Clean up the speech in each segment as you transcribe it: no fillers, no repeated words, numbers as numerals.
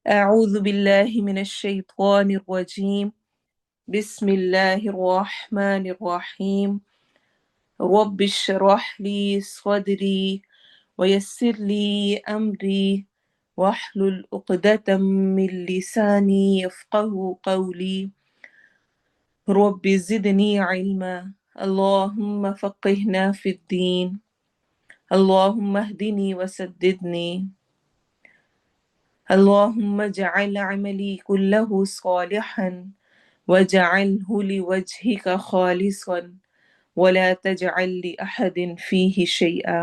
أعوذ بالله من الشيطان الرجيم. بسم الله الرحمن الرحيم. رب اشرح لي صدري ويسر لي أمري واحلل عقدة من لساني يفقه قولي. رب زدني علما. اللهم فقهنا في الدين. اللهم اهدني وسددني. اللهم اجعل عملي كله صالحا واجعله لوجهك خالصا ولا تجعل لأحد فيه شيئا.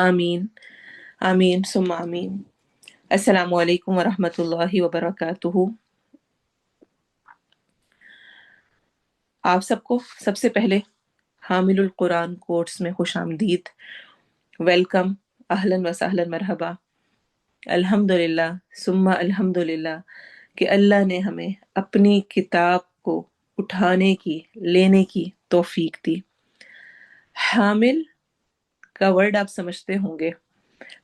آمین آمین ثم آمین. السلام علیکم ورحمۃ اللہ وبرکاتہ. آپ سب کو سب سے پہلے حامل القرآن کورس میں خوش آمدید. ویلکم، اہلاً و سہلاً، مرحبا. الحمدللہ ثم الحمدللہ کہ اللہ نے ہمیں اپنی کتاب کو اٹھانے کی، لینے کی توفیق دی. حامل کا ورڈ آپ سمجھتے ہوں گے.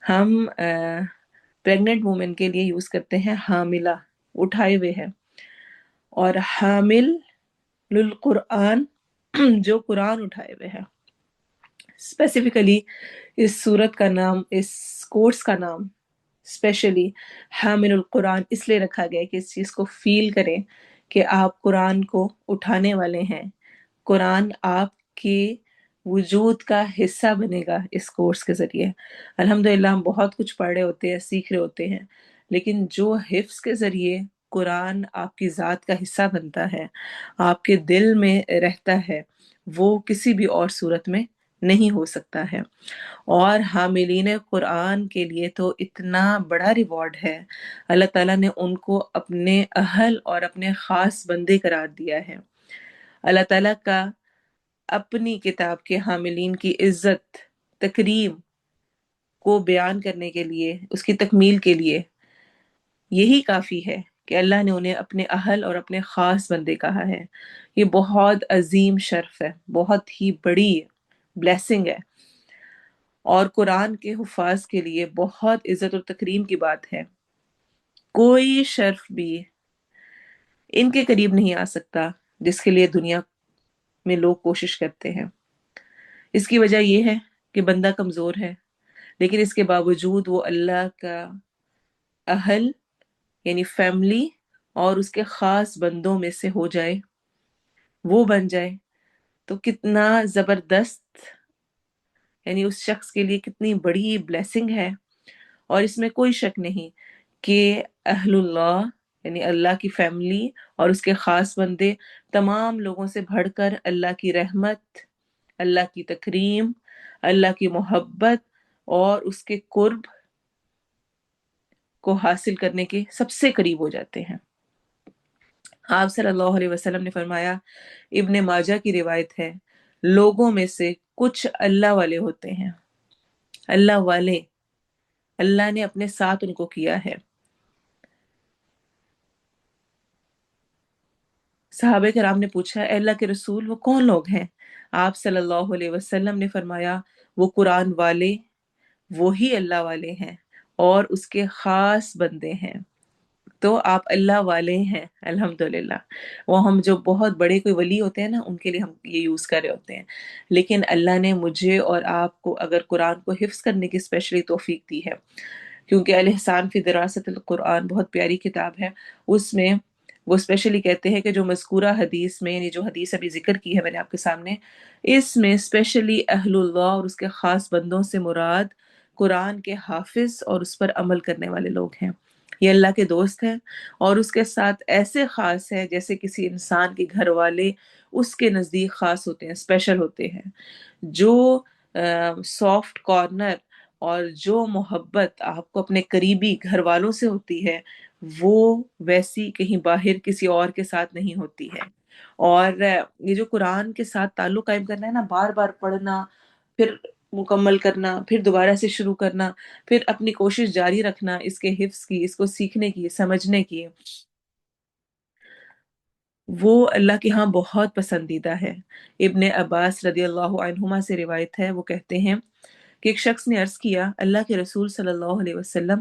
ہم پریگننٹ وومن کے لیے یوز کرتے ہیں حاملہ، اٹھائے ہوئے ہیں. اور حامل للقرآن جو قرآن اٹھائے ہوئے ہیں. اسپیسیفکلی اس سورت کا نام، اس کورس کا نام اسپیشلی حامل القرآن اس لیے رکھا گیا کہ اس چیز کو فیل کریں کہ آپ قرآن کو اٹھانے والے ہیں. قرآن آپ کے وجود کا حصہ بنے گا اس کورس کے ذریعے. الحمدللہ ہم بہت کچھ پڑھ رہے ہوتے ہیں، سیکھ رہے ہوتے ہیں، لیکن جو حفظ کے ذریعے قرآن آپ کی ذات کا حصہ بنتا ہے، آپ کے دل میں رہتا ہے، وہ کسی بھی اور صورت میں نہیں ہو سکتا ہے. اور حاملین قرآن کے لیے تو اتنا بڑا ریوارڈ ہے. اللہ تعالیٰ نے ان کو اپنے اہل اور اپنے خاص بندے قرار دیا ہے. اللہ تعالیٰ کا اپنی کتاب کے حاملین کی عزت، تکریم کو بیان کرنے کے لیے، اس کی تکمیل کے لیے یہی کافی ہے کہ اللہ نے انہیں اپنے اہل اور اپنے خاص بندے کہا ہے. یہ بہت عظیم شرف ہے، بہت ہی بڑی بلیسنگ ہے، اور قرآن کے حفاظ کے لیے بہت عزت اور تکریم کی بات ہے. کوئی شرف بھی ان کے قریب نہیں آ سکتا جس کے لیے دنیا میں لوگ کوشش کرتے ہیں. اس کی وجہ یہ ہے کہ بندہ کمزور ہے، لیکن اس کے باوجود وہ اللہ کا اہل یعنی فیملی اور اس کے خاص بندوں میں سے ہو جائے، وہ بن جائے، تو کتنا زبردست، یعنی اس شخص کے لیے کتنی بڑی بلیسنگ ہے. اور اس میں کوئی شک نہیں کہ اہل اللہ یعنی اللہ کی فیملی اور اس کے خاص بندے تمام لوگوں سے بڑھ کر اللہ کی رحمت، اللہ کی تکریم، اللہ کی محبت اور اس کے قرب کو حاصل کرنے کے سب سے قریب ہو جاتے ہیں. آپ صلی اللہ علیہ وسلم نے فرمایا، ابن ماجہ کی روایت ہے، لوگوں میں سے کچھ اللہ والے ہوتے ہیں. اللہ والے، اللہ نے اپنے ساتھ ان کو کیا ہے. صحابہ کرام نے پوچھا، اے اللہ کے رسول وہ کون لوگ ہیں؟ آپ صلی اللہ علیہ وسلم نے فرمایا، وہ قرآن والے، وہی اللہ والے ہیں اور اس کے خاص بندے ہیں. تو آپ اللہ والے ہیں الحمدللہ. وہ ہم جو بہت بڑے کوئی ولی ہوتے ہیں نا، ان کے لیے ہم یہ یوز کر رہے ہوتے ہیں، لیکن اللہ نے مجھے اور آپ کو اگر قرآن کو حفظ کرنے کی اسپیشلی توفیق دی ہے، کیونکہ الاحسان فی دراست القرآن بہت پیاری کتاب ہے. اس میں وہ اسپیشلی کہتے ہیں کہ جو مذکورہ حدیث میں، یعنی جو حدیث ابھی ذکر کی ہے میں نے آپ کے سامنے، اس میں اسپیشلی اہل اللہ اور اس کے خاص بندوں سے مراد قرآن کے حافظ اور اس پر عمل کرنے والے لوگ ہیں. یہ اللہ کے دوست ہیں اور اس کے ساتھ ایسے خاص ہے جیسے کسی انسان کے گھر والے اس کے نزدیک خاص ہوتے ہیں، اسپیشل ہوتے ہیں. جو سافٹ کارنر اور جو محبت آپ کو اپنے قریبی گھر والوں سے ہوتی ہے، وہ ویسی کہیں باہر کسی اور کے ساتھ نہیں ہوتی ہے. اور یہ جو قرآن کے ساتھ تعلق قائم کرنا ہے نا، بار بار پڑھنا، پھر مکمل کرنا، پھر دوبارہ سے شروع کرنا، پھر اپنی کوشش جاری رکھنا اس کے حفظ کی، اس کو سیکھنے کی، سمجھنے کی، وہ اللہ کے ہاں بہت پسندیدہ ہے. ابن عباس رضی اللہ عنہما سے روایت ہے، وہ کہتے ہیں کہ ایک شخص نے عرض کیا، اللہ کے رسول صلی اللہ علیہ وسلم،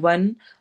1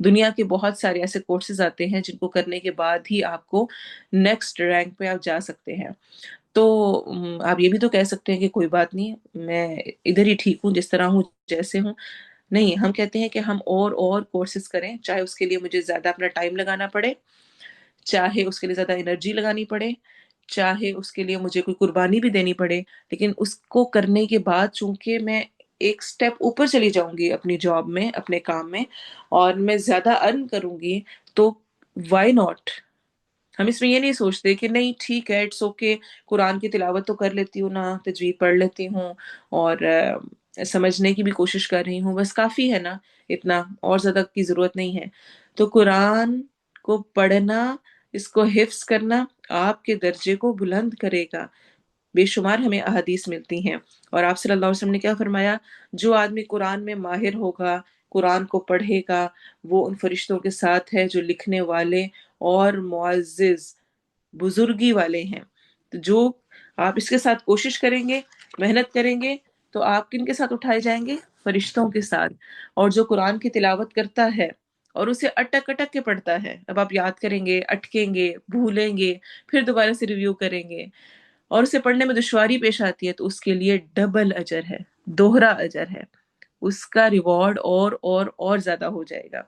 دنیا کے بہت سارے ایسے کورسز آتے ہیں جن کو کرنے کے بعد ہی آپ کو نیکسٹ رینک پہ آپ جا سکتے ہیں. تو آپ یہ بھی تو کہہ سکتے ہیں کہ کوئی بات نہیں، میں ادھر ہی ٹھیک ہوں، جس طرح ہوں جیسے ہوں. نہیں، ہم کہتے ہیں کہ ہم اور کورسز کریں، چاہے اس کے لیے مجھے زیادہ اپنا ٹائم لگانا پڑے، چاہے اس کے لیے زیادہ انرجی لگانی پڑے، چاہے اس کے لیے مجھے کوئی قربانی بھی دینی پڑے، لیکن اس کو کرنے کے بعد چونکہ میں ایک سٹیپ اوپر چلی جاؤں گی اپنی جاب میں، اپنے کام میں، اور میں زیادہ ارن کروں گی، تو وائی ناٹ. ہم اس میں یہ نہیں سوچتے کہ نہیں ٹھیک ہے اٹس اوکے، قرآن کی تلاوت تو کر لیتی ہوں نا، تجوید پڑھ لیتی ہوں، اور سمجھنے کی بھی کوشش کر رہی ہوں، بس کافی ہے نا اتنا، اور زیادہ کی ضرورت نہیں ہے. تو قرآن کو پڑھنا، اس کو حفظ کرنا آپ کے درجے کو بلند کرے گا. بے شمار ہمیں احادیث ملتی ہیں، اور آپ صلی اللہ علیہ وسلم نے کیا فرمایا؟ جو آدمی قرآن میں ماہر ہوگا، قرآن کو پڑھے گا، وہ ان فرشتوں کے ساتھ ہے جو لکھنے والے اور معزز بزرگی والے ہیں. تو جو آپ اس کے ساتھ کوشش کریں گے، محنت کریں گے، تو آپ کن کے ساتھ اٹھائے جائیں گے؟ فرشتوں کے ساتھ. اور جو قرآن کی تلاوت کرتا ہے اور اسے اٹک اٹک کے پڑھتا ہے، اب آپ یاد کریں گے، اٹکیں گے، بھولیں گے، پھر دوبارہ سے ریویو کریں گے، اور اسے پڑھنے میں دشواری پیش آتی ہے، تو اس کے لیے ڈبل اجر ہے، دوہرا اجر ہے، اس کا ریوارڈ اور زیادہ ہو جائے گا.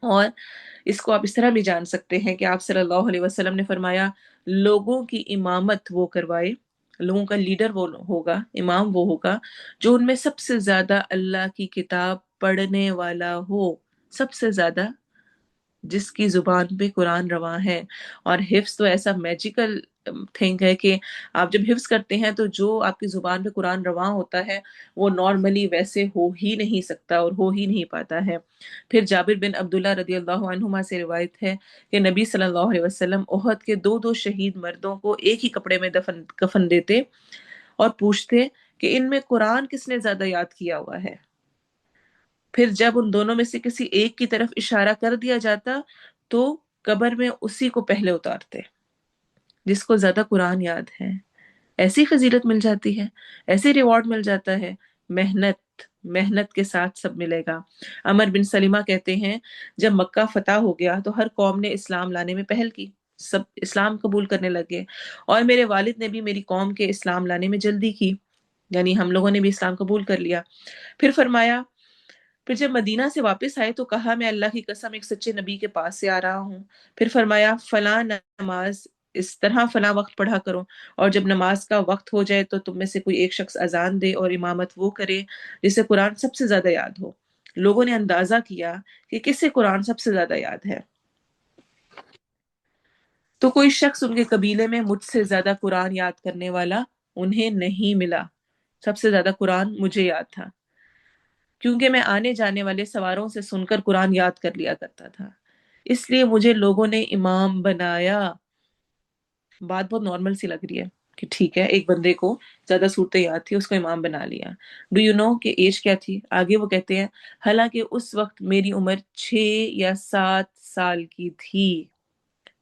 اور اس کو آپ اس طرح بھی جان سکتے ہیں کہ آپ صلی اللہ علیہ وسلم نے فرمایا لوگوں کی امامت وہ کروائے، لوگوں کا لیڈر وہ ہوگا، امام وہ ہوگا جو ان میں سب سے زیادہ اللہ کی کتاب پڑھنے والا ہو، سب سے زیادہ جس کی زبان پہ قرآن رواں ہے. اور حفظ تو ایسا میجیکل تھنگ ہے کہ آپ جب حفظ کرتے ہیں تو جو آپ کی زبان پہ قرآن رواں ہوتا ہے وہ نارملی ویسے ہو ہی نہیں سکتا اور ہو ہی نہیں پاتا ہے. پھر جابر بن عبداللہ رضی اللہ عنہما سے روایت ہے کہ نبی صلی اللہ علیہ وسلم احد کے دو شہید مردوں کو ایک ہی کپڑے میں کفن دیتے اور پوچھتے کہ ان میں قرآن کس نے زیادہ یاد کیا ہوا ہے. پھر جب ان دونوں میں سے کسی ایک کی طرف اشارہ کر دیا جاتا تو قبر میں اسی کو پہلے اتارتے جس کو زیادہ قرآن یاد ہے. ایسی فضیلت مل جاتی ہے، ایسے ریوارڈ مل جاتا ہے. محنت کے ساتھ سب ملے گا. عمر بن سلمہ کہتے ہیں جب مکہ فتح ہو گیا تو ہر قوم نے اسلام لانے میں پہل کی، سب اسلام قبول کرنے لگے، اور میرے والد نے بھی میری قوم کے اسلام لانے میں جلدی کی، یعنی ہم لوگوں نے بھی اسلام قبول کر لیا. پھر فرمایا، پھر جب مدینہ سے واپس آئے تو کہا میں اللہ کی قسم ایک سچے نبی کے پاس سے آ رہا ہوں. پھر فرمایا فلاں نماز اس طرح فلاں وقت پڑھا کرو، اور جب نماز کا وقت ہو جائے تو تم میں سے کوئی ایک شخص اذان دے اور امامت وہ کرے جسے قرآن سب سے زیادہ یاد ہو. لوگوں نے اندازہ کیا کہ کسے قرآن سب سے زیادہ یاد ہے، تو کوئی شخص ان کے قبیلے میں مجھ سے زیادہ قرآن یاد کرنے والا انہیں نہیں ملا. سب سے زیادہ قرآن مجھے یاد تھا، کیونکہ میں آنے جانے والے سواروں سے سن کر قرآن یاد کر لیا کرتا تھا، اس لیے مجھے لوگوں نے امام بنایا. بات بہت نارمل سی لگ رہی ہے کہ ٹھیک ہے ایک بندے کو زیادہ صورتیں یاد تھی، اس کو امام بنا لیا. ڈو یو نو کہ ایج کیا تھی؟ آگے وہ کہتے ہیں حالانکہ اس وقت میری عمر 6 یا 7 سال کی تھی،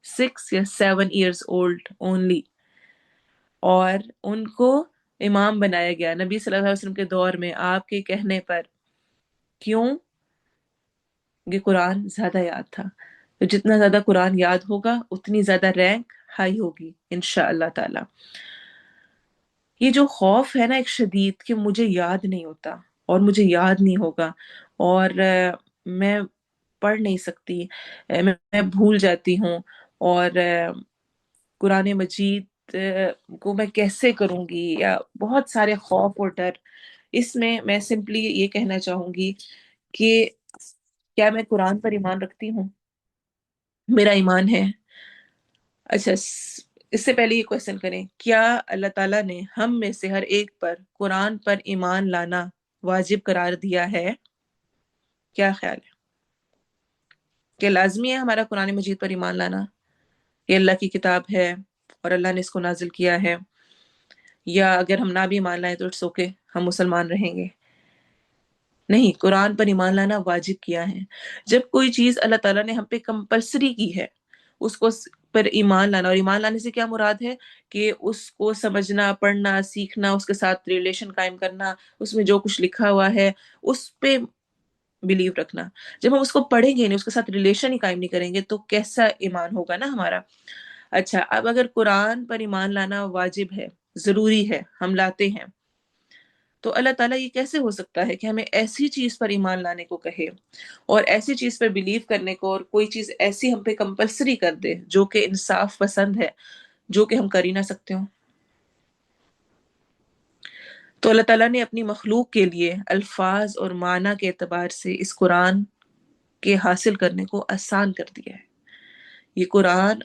6 یا 7 years old only، اور ان کو امام بنایا گیا نبی صلی اللہ علیہ وسلم کے دور میں آپ کے کہنے پر. کیوں؟ کہ قرآن زیادہ یاد تھا. تو جتنا زیادہ قرآن یاد ہوگا اتنی زیادہ رینک ہائی ہوگی انشاءاللہ تعالی. یہ جو خوف ہے نا ایک شدید کہ مجھے یاد نہیں ہوتا اور مجھے یاد نہیں ہوگا، اور میں پڑھ نہیں سکتی، میں بھول جاتی ہوں، اور قرآن مجید کو میں کیسے کروں گی، یا بہت سارے خوف اور ڈر. اس میں سمپلی یہ کہنا چاہوں گی کہ کیا میں قرآن پر ایمان رکھتی ہوں؟ میرا ایمان ہے. اچھا اس سے پہلے یہ کوشچن کریں، کیا اللہ تعالیٰ نے ہم میں سے ہر ایک پر قرآن پر ایمان لانا واجب قرار دیا ہے؟ کیا خیال ہے کہ لازمی ہے ہمارا قرآن مجید پر ایمان لانا؟ یہ اللہ کی کتاب ہے اور اللہ نے اس کو نازل کیا ہے، یا اگر ہم نہ بھی ایمان لائیں تو اٹس اوکے، ہم مسلمان رہیں گے؟ نہیں، قرآن پر ایمان لانا واجب کیا ہے. جب کوئی چیز اللہ تعالیٰ نے ہم پہ کمپلسری کی ہے، اس کو پر ایمان لانا، اور ایمان لانے سے کیا مراد ہے کہ اس کو سمجھنا، پڑھنا، سیکھنا، اس کے ساتھ ریلیشن قائم کرنا، اس میں جو کچھ لکھا ہوا ہے اس پہ بلیو رکھنا۔ جب ہم اس کو پڑھیں گے نہیں، اس کے ساتھ ریلیشن ہی قائم نہیں کریں گے تو کیسا ایمان ہوگا نا ہمارا۔ اچھا، اب اگر قرآن پر ایمان لانا واجب ہے، ضروری ہے، ہم لاتے ہیں، تو اللہ تعالیٰ یہ کیسے ہو سکتا ہے کہ ہمیں ایسی چیز پر ایمان لانے کو کہے اور ایسی چیز پر بلیو کرنے کو، اور کوئی چیز ایسی ہم پہ کمپلسری کر دے جو کہ انصاف پسند ہے، جو کہ ہم کر ہی نہ سکتے ہوں۔ تو اللہ تعالیٰ نے اپنی مخلوق کے لیے الفاظ اور معنی کے اعتبار سے اس قرآن کے حاصل کرنے کو آسان کر دیا ہے۔ یہ قرآن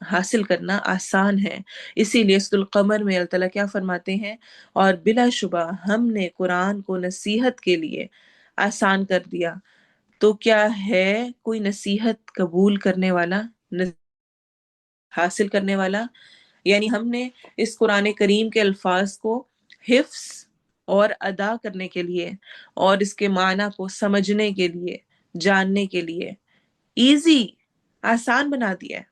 حاصل کرنا آسان ہے، اسی لیے سورۃ القمر میں اللہ تعالیٰ کیا فرماتے ہیں، اور بلا شبہ ہم نے قرآن کو نصیحت کے لیے آسان کر دیا۔ تو کیا ہے کوئی نصیحت قبول کرنے والا، حاصل کرنے والا؟ یعنی ہم نے اس قرآن کریم کے الفاظ کو حفظ اور ادا کرنے کے لیے اور اس کے معنی کو سمجھنے کے لیے، جاننے کے لیے ایزی، آسان بنا دیا ہے،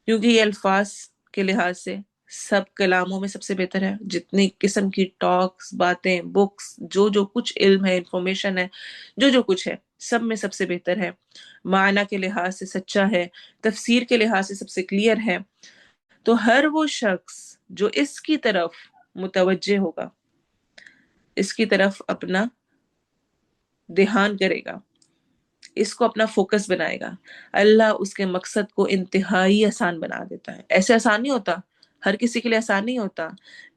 کیونکہ یہ الفاظ کے لحاظ سے سب کلاموں میں سب سے بہتر ہے۔ جتنی قسم کی ٹاکس، باتیں، بکس، جو کچھ علم ہے، انفارمیشن ہے، جو کچھ ہے، سب میں سب سے بہتر ہے، معنی کے لحاظ سے سچا ہے، تفسیر کے لحاظ سے سب سے کلیئر ہے۔ تو ہر وہ شخص جو اس کی طرف متوجہ ہوگا، اس کی طرف اپنا دھیان کرے گا، اس کو اپنا فوکس بنائے گا، اللہ اس کے مقصد کو انتہائی آسان بنا دیتا ہے۔ ایسے آسان نہیں ہوتا، ہر کسی کے لیے آسان نہیں ہوتا۔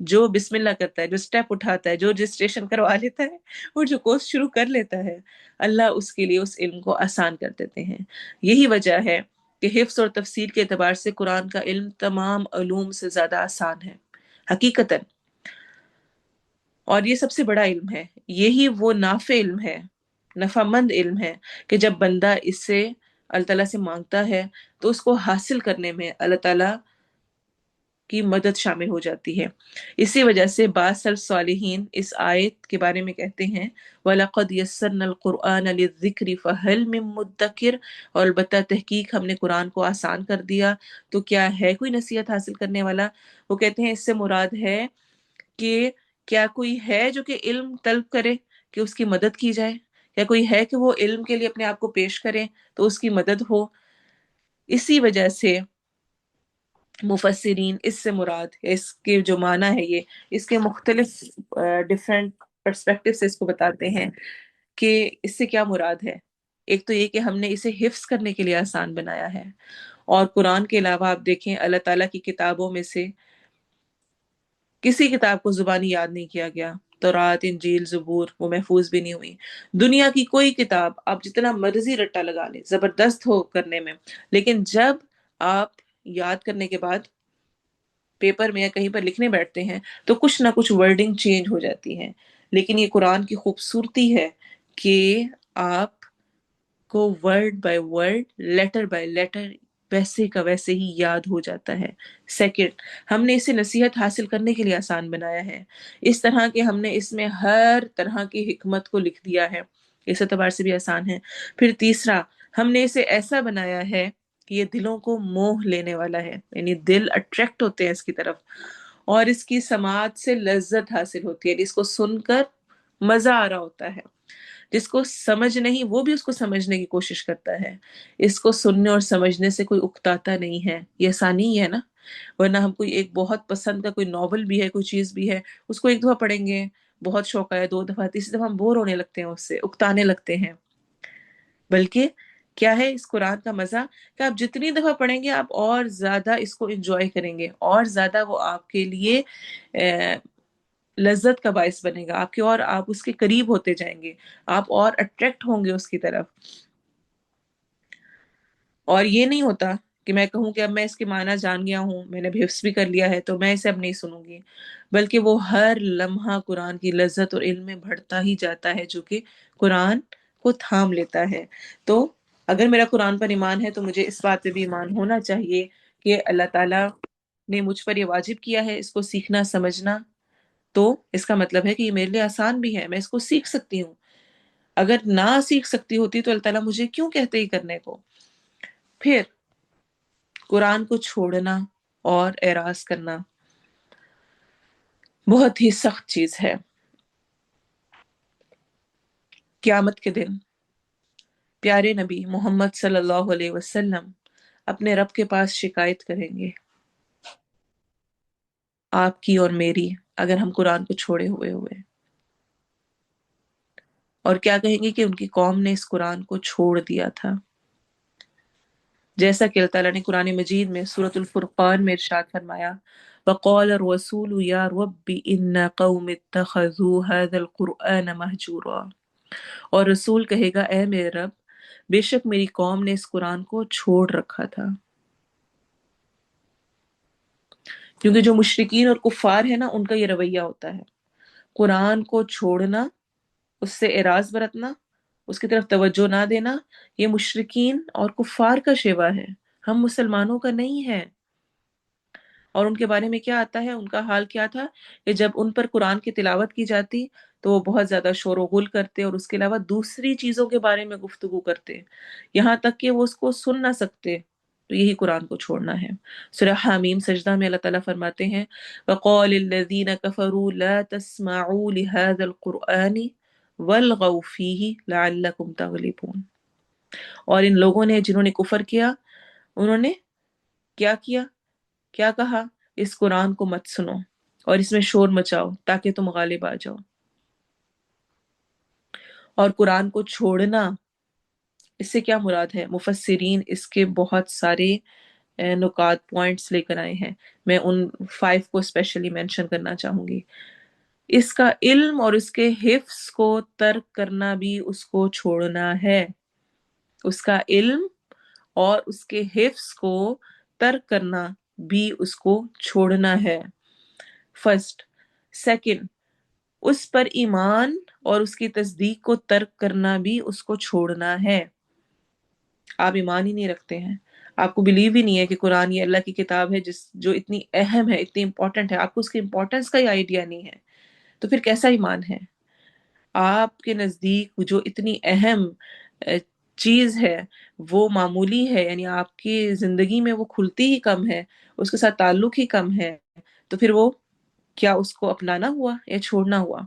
جو بسم اللہ کرتا ہے، جو سٹیپ اٹھاتا ہے، جو رجسٹریشن کروا لیتا ہے اور جو کورس شروع کر لیتا ہے، اللہ اس کے لیے اس علم کو آسان کر دیتے ہیں۔ یہی وجہ ہے کہ حفظ اور تفسیر کے اعتبار سے قرآن کا علم تمام علوم سے زیادہ آسان ہے حقیقتاً، اور یہ سب سے بڑا علم ہے۔ یہی وہ نافع علم ہے، نفع مند علم ہے کہ جب بندہ اس سے اللہ تعالیٰ سے مانگتا ہے تو اس کو حاصل کرنے میں اللہ تعالیٰ کی مدد شامل ہو جاتی ہے۔ اسی وجہ سے بعض سلف صالحین اس آیت کے بارے میں کہتے ہیں وَلَقَدْ يَسَّرْنَا الْقُرْآنَ لِلذِّكْرِ فَهَلْ مِن مُدَّكِرٍ، اور البتہ تحقیق ہم نے قرآن کو آسان کر دیا، تو کیا ہے کوئی نصیحت حاصل کرنے والا؟ وہ کہتے ہیں اس سے مراد ہے کہ کیا کوئی ہے جو کہ علم طلب کرے کہ اس کی مدد کی جائے؟ یا کوئی ہے کہ وہ علم کے لیے اپنے آپ کو پیش کرے تو اس کی مدد ہو؟ اسی وجہ سے مفسرین اس سے مراد، اس کے جو معنی ہے، یہ اس کے مختلف ڈیفرنٹ پرسپیکٹو سے اس کو بتاتے ہیں کہ اس سے کیا مراد ہے۔ ایک تو یہ کہ ہم نے اسے حفظ کرنے کے لیے آسان بنایا ہے، اور قرآن کے علاوہ آپ دیکھیں اللہ تعالیٰ کی کتابوں میں سے کسی کتاب کو زبانی یاد نہیں کیا گیا۔ تورات، انجیل، زبور وہ محفوظ بھی نہیں ہوئی۔ دنیا کی کوئی کتاب آپ جتنا مرضی رٹا لگا لیں، زبردست ہو کرنے میں، لیکن جب آپ یاد کرنے کے بعد پیپر میں یا کہیں پر لکھنے بیٹھتے ہیں تو کچھ نہ کچھ ورڈنگ چینج ہو جاتی ہے۔ لیکن یہ قرآن کی خوبصورتی ہے کہ آپ کو word by word, letter by letter ویسے کا ویسے ہی یاد ہو جاتا ہے۔ سیکنڈ، ہم نے اسے نصیحت حاصل کرنے کے لیے آسان بنایا ہے، اس طرح کہ ہم نے اس میں ہر طرح کی حکمت کو لکھ دیا ہے، اس اعتبار سے بھی آسان ہے۔ پھر تیسرا، ہم نے اسے ایسا بنایا ہے کہ یہ دلوں کو موہ لینے والا ہے، یعنی دل اٹریکٹ ہوتے ہیں اس کی طرف، اور اس کی سماعت سے لذت حاصل ہوتی ہے، اس کو سن کر مزہ آ رہا ہوتا ہے۔ جس کو سمجھ نہیں وہ بھی اس کو سمجھنے کی کوشش کرتا ہے، اس کو سننے اور سمجھنے سے کوئی اکتاتا نہیں ہے۔ یہ آسانی ہی ہے نا، ورنہ ہم کوئی ایک بہت پسند کا کوئی ناول بھی ہے، کوئی چیز بھی ہے، اس کو ایک دفعہ پڑھیں گے، بہت شوق آیا، دو دفعہ، تیسری دفعہ ہم بور ہونے لگتے ہیں، اس سے اکتانے لگتے ہیں۔ بلکہ کیا ہے اس قرآن کا مزہ کہ آپ جتنی دفعہ پڑھیں گے آپ اور زیادہ اس کو انجوائے کریں گے، اور زیادہ وہ آپ کے لیے لذت کا باعث بنے گا، آپ کے، اور آپ اس کے قریب ہوتے جائیں گے، آپ اور اٹریکٹ ہوں گے اس کی طرف۔ اور یہ نہیں ہوتا کہ میں کہوں کہ اب میں اس کے معنی جان گیا ہوں، میں نے حفظ بھی کر لیا ہے تو میں اسے اب نہیں سنوں گی، بلکہ وہ ہر لمحہ قرآن کی لذت اور علم میں بڑھتا ہی جاتا ہے، جو کہ قرآن کو تھام لیتا ہے۔ تو اگر میرا قرآن پر ایمان ہے تو مجھے اس بات پہ بھی ایمان ہونا چاہیے کہ اللہ تعالیٰ نے مجھ پر یہ واجب کیا ہے اس کو سیکھنا، سمجھنا، تو اس کا مطلب ہے کہ یہ میرے لیے آسان بھی ہے، میں اس کو سیکھ سکتی ہوں۔ اگر نہ سیکھ سکتی ہوتی تو اللہ تعالیٰ مجھے کیوں کہتے ہی کرنے کو؟ پھر قرآن کو چھوڑنا اور اعراض کرنا بہت ہی سخت چیز ہے. قیامت کے دن پیارے نبی محمد صلی اللہ علیہ وسلم اپنے رب کے پاس شکایت کریں گے، آپ کی اور میری، اگر ہم قرآن کو چھوڑے ہوئے اور کیا کہیں گے کہ ان کی قوم نے اس قرآن کو چھوڑ دیا تھا. جیسا کہ اللہ تعالیٰ نے قرآن مجید میں سورۃ الفرقان میں ارشاد فرمایا، وَقَالَ الرَّسُولُ يَا رَبِّ إِنَّ قَوْمِ اتَّخَذُوا هَذَا الْقُرْآنَ مَهْجُورًا، اور رسول کہے گا اے میرے رب، بے شک میری قوم نے اس قرآن کو چھوڑ رکھا تھا. کیونکہ جو مشرکین اور کفار ہیں نا، ان کا یہ رویہ ہوتا ہے، قرآن کو چھوڑنا، اس سے اعراض برتنا، اس کی طرف توجہ نہ دینا، یہ مشرکین اور کفار کا شیوا ہے، ہم مسلمانوں کا نہیں ہے. اور ان کے بارے میں کیا آتا ہے، ان کا حال کیا تھا کہ جب ان پر قرآن کی تلاوت کی جاتی تو وہ بہت زیادہ شور و غل کرتے اور اس کے علاوہ دوسری چیزوں کے بارے میں گفتگو کرتے، یہاں تک کہ وہ اس کو سن نہ سکتے. تو یہی قرآن کو چھوڑنا ہے. سورہ حامیم سجدہ میں اللہ تعالیٰ فرماتے ہیں وَقَالِ الَّذِينَ كَفَرُوا لَا تَسْمَعُوا لِهَذَا الْقُرْآنِ وَالْغَوْا فِيهِ لَعَلَّكُمْ تَغْلِبُونَ، اور ان لوگوں نے جنہوں نے کفر کیا، انہوں نے کیا کیا کہا، اس قرآن کو مت سنو اور اس میں شور مچاؤ تاکہ تم غالب آ جاؤ. اور قرآن کو چھوڑنا، اس سے کیا مراد ہے؟ مفسرین اس کے بہت سارے نکات پوائنٹس لے کر آئے ہیں، میں ان 5 کو اسپیشلی مینشن کرنا چاہوں گی. اس کا علم اور اس کے حفظ کو ترک کرنا بھی اس کو چھوڑنا ہے. اس کا علم اور اس کے حفظ کو ترک کرنا بھی اس کو چھوڑنا ہے. فرسٹ. سیکنڈ، اس پر ایمان اور اس کی تصدیق کو ترک کرنا بھی اس کو چھوڑنا ہے. آپ ایمان ہی نہیں رکھتے ہیں، آپ کو بلیو ہی نہیں ہے کہ قرآن یہ اللہ کی کتاب ہے جو اتنی اہم ہے، اتنی امپورٹنٹ ہے، آپ کو اس کی امپورٹنس کا ہی آئیڈیا نہیں ہے، تو پھر کیسا ایمان ہے؟ آپ کے نزدیک جو اتنی اہم چیز ہے وہ معمولی ہے، یعنی آپ کی زندگی میں وہ کھلتی ہی کم ہے، اس کے ساتھ تعلق ہی کم ہے، تو پھر وہ کیا اس کو اپنانا ہوا یا چھوڑنا ہوا؟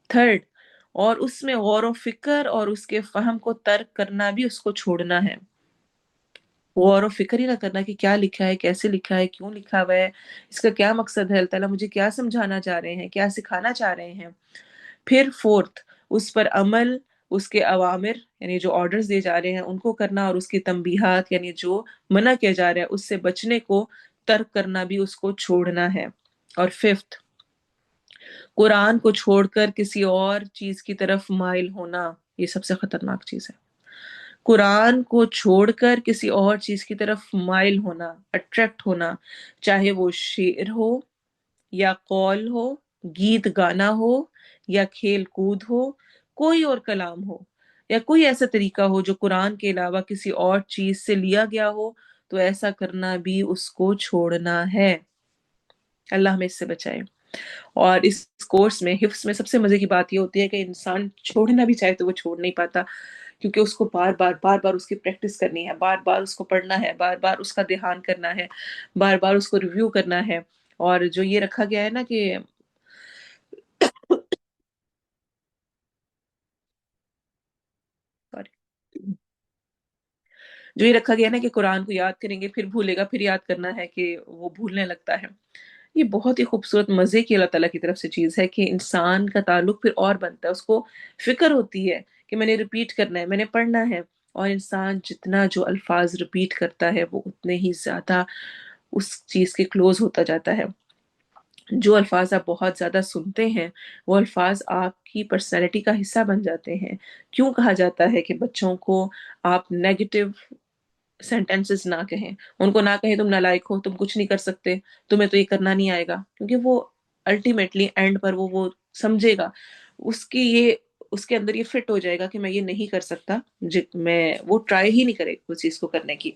تھرڈ، اور اس میں غور و فکر اور اس کے فہم کو ترک کرنا بھی اس کو چھوڑنا ہے. غور و فکر ہی نہ کرنا کہ کیا لکھا ہے، کیسے لکھا ہے، کیوں لکھا ہوا ہے، اس کا کیا مقصد ہے، اللہ تعالیٰ مجھے کیا سمجھانا چاہ رہے ہیں، کیا سکھانا چاہ رہے ہیں. پھر فورتھ، اس پر عمل، اس کے اوامر یعنی جو آرڈرز دیے جا رہے ہیں ان کو کرنا، اور اس کی تنبیہات یعنی جو منع کیا جا رہا ہے اس سے بچنے کو ترک کرنا بھی اس کو چھوڑنا ہے. اور ففتھ، قرآن کو چھوڑ کر کسی اور چیز کی طرف مائل ہونا، یہ سب سے خطرناک چیز ہے. قرآن کو چھوڑ کر کسی اور چیز کی طرف مائل ہونا، اٹریکٹ ہونا، چاہے وہ شعر ہو یا قول ہو، گیت گانا ہو یا کھیل کود ہو، کوئی اور کلام ہو یا کوئی ایسا طریقہ ہو جو قرآن کے علاوہ کسی اور چیز سے لیا گیا ہو، تو ایسا کرنا بھی اس کو چھوڑنا ہے. اللہ ہمیں اس سے بچائے. اور اس کورس میں حفظ میں سب سے مزے کی بات یہ ہوتی ہے کہ انسان چھوڑنا بھی چاہے تو وہ چھوڑ نہیں پاتا، کیونکہ اس کو بار بار اس کی پریکٹس کرنی ہے، بار بار اس کو پڑھنا ہے، بار بار اس کا دھیان کرنا ہے، بار بار اس کو ریویو کرنا ہے. اور جو یہ رکھا گیا ہے نا کہ جو یہ رکھا گیا ہے نا کہ قرآن کو یاد کریں گے پھر بھولے گا، پھر یاد کرنا ہے، کہ وہ بھولنے لگتا ہے، یہ بہت ہی خوبصورت مزے کی اللہ تعالیٰ کی طرف سے چیز ہے کہ انسان کا تعلق پھر اور بنتا ہے، اس کو فکر ہوتی ہے کہ میں نے ریپیٹ کرنا ہے، میں نے پڑھنا ہے. اور انسان جتنا جو الفاظ ریپیٹ کرتا ہے وہ اتنے ہی زیادہ اس چیز کے کلوز ہوتا جاتا ہے. جو الفاظ آپ بہت زیادہ سنتے ہیں وہ الفاظ آپ کی پرسنالٹی کا حصہ بن جاتے ہیں. کیوں کہا جاتا ہے کہ بچوں کو آپ نیگیٹو سینٹینسز نہ کہیں، ان کو نہ کہیں تم نالائق ہو، تم کچھ نہیں کر سکتے، تمہیں تو یہ کرنا نہیں آئے گا، کیونکہ وہ الٹیمیٹلی اینڈ پر وہ سمجھے گا، اس کی یہ اس کے اندر یہ فٹ ہو جائے گا کہ میں یہ نہیں کر سکتا، میں وہ ٹرائی ہی نہیں کرے اس چیز کو کرنے کی.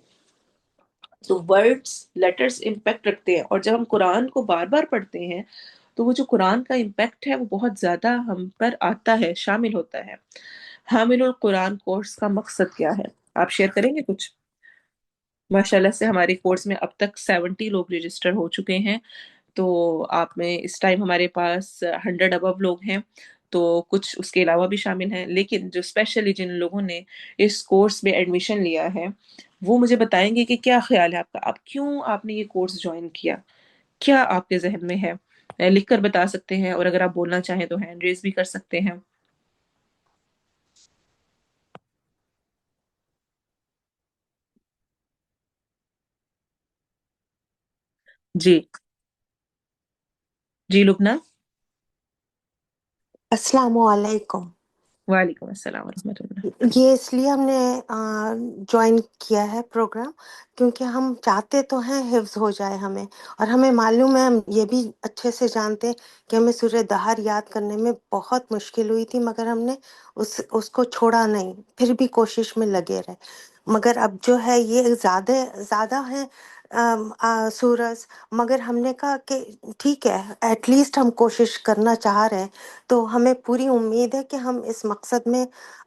تو ورڈز لیٹرز امپیکٹ رکھتے ہیں، اور جب ہم قرآن کو بار بار پڑھتے ہیں تو وہ جو قرآن کا امپیکٹ ہے وہ بہت زیادہ ہم پر آتا ہے، شامل ہوتا ہے. حامل القرآن کورس کا مقصد کیا ہے؟ آپ شیئر کریں گے کچھ؟ ماشاءاللہ سے ہمارے کورس میں اب تک 70 لوگ رجسٹر ہو چکے ہیں. تو آپ میں اس ٹائم ہمارے پاس 100 ابو لوگ ہیں. تو کچھ اس کے علاوہ بھی شامل ہیں، لیکن جو اسپیشلی جن لوگوں نے اس کورس میں ایڈمیشن لیا ہے وہ مجھے بتائیں گے کہ کیا خیال ہے آپ کا، آپ کیوں آپ نے یہ کورس جوائن کیا، کیا آپ کے ذہن میں ہے. لکھ کر بتا سکتے ہیں، اور اگر آپ بولنا چاہیں تو ہینڈ ریز بھی کر سکتے ہیں. جی جی لبنہ. السلام علیکم. وعلیکم السلام ورحمۃ اللہ. یہ اس لیے ہم نے جوائن کیا ہے پروگرام کیونکہ ہم چاہتے تو ہیں حفظ ہو جائے ہمیں، اور ہمیں معلوم ہے، ہم یہ بھی اچھے سے جانتے ہیں کہ ہمیں سورہ دہر یاد کرنے میں بہت مشکل ہوئی تھی، مگر ہم نے اس کو چھوڑا نہیں، پھر بھی کوشش میں لگے رہے. مگر اب جو ہے یہ زیادہ زیادہ ہیں سورج، مگر ہم نے کہا کہ ٹھیک ہے، ایٹ لیسٹ ہم کوشش کرنا چاہ رہے ہیں. تو ہمیں پوری امید ہے کہ ہم اس مقصد میں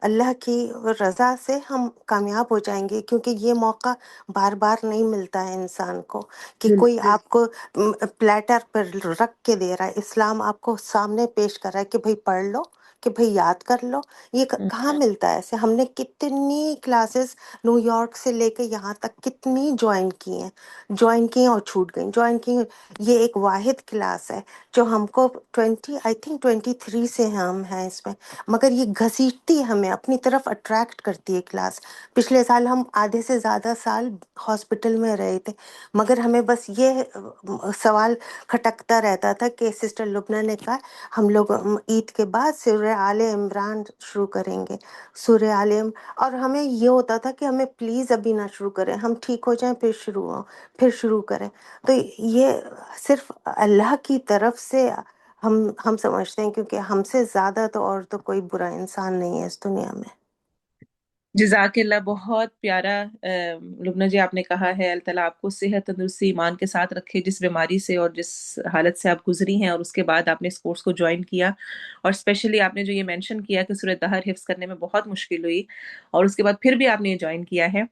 اللہ کی رضا سے ہم کامیاب ہو جائیں گے، کیونکہ یہ موقع بار بار نہیں ملتا ہے انسان کو کہ کوئی بالکل. آپ کو پلیٹر پر رکھ کے دے رہا ہے، اسلام آپ کو سامنے پیش کر رہا ہے کہ بھئی پڑھ لو، کہ بھئی یاد کر لو. یہ کہاں ملتا ہے ایسے؟ ہم نے کتنی کلاسز نیو یارک سے لے کے یہاں تک کتنی جوائن کی ہیں اور چھوٹ گئیں، جوائن کی ہیں. یہ ایک واحد کلاس ہے جو ہم کو 23 سے ہم ہیں اس میں، مگر یہ گھسیٹتی ہے ہمیں اپنی طرف، اٹریکٹ کرتی ہے کلاس. پچھلے سال ہم آدھے سے زیادہ سال ہاسپٹل میں رہے تھے، مگر ہمیں بس یہ سوال کھٹکتا رہتا تھا کہ سسٹر لبنہ نے کہا ہم لوگ عید کے بعد سورہ آل عمران شروع کریں گے، سورہ اور ہمیں یہ ہوتا تھا کہ ہمیں پلیز ابھی نہ شروع کریں، ہم ٹھیک ہو جائیں پھر شروع کریں. تو یہ صرف اللہ کی طرف سے ہم سمجھتے ہیں، کیونکہ ہم سے زیادہ تو اور تو کوئی برا انسان نہیں ہے اس دنیا میں. جزاک اللہ. بہت پیارا لبنہ جی آپ نے کہا ہے. اللہ تعالیٰ آپ کو صحت تندرستی ایمان کے ساتھ رکھے، جس بیماری سے اور جس حالت سے آپ گزری ہیں، اور اس کے بعد آپ نے اس کورس کو جوائن کیا. اور اسپیشلی آپ نے جو یہ مینشن کیا کہ سورہ دہر حفظ کرنے میں بہت مشکل ہوئی، اور اس کے بعد پھر بھی آپ نے یہ جوائن کیا ہے.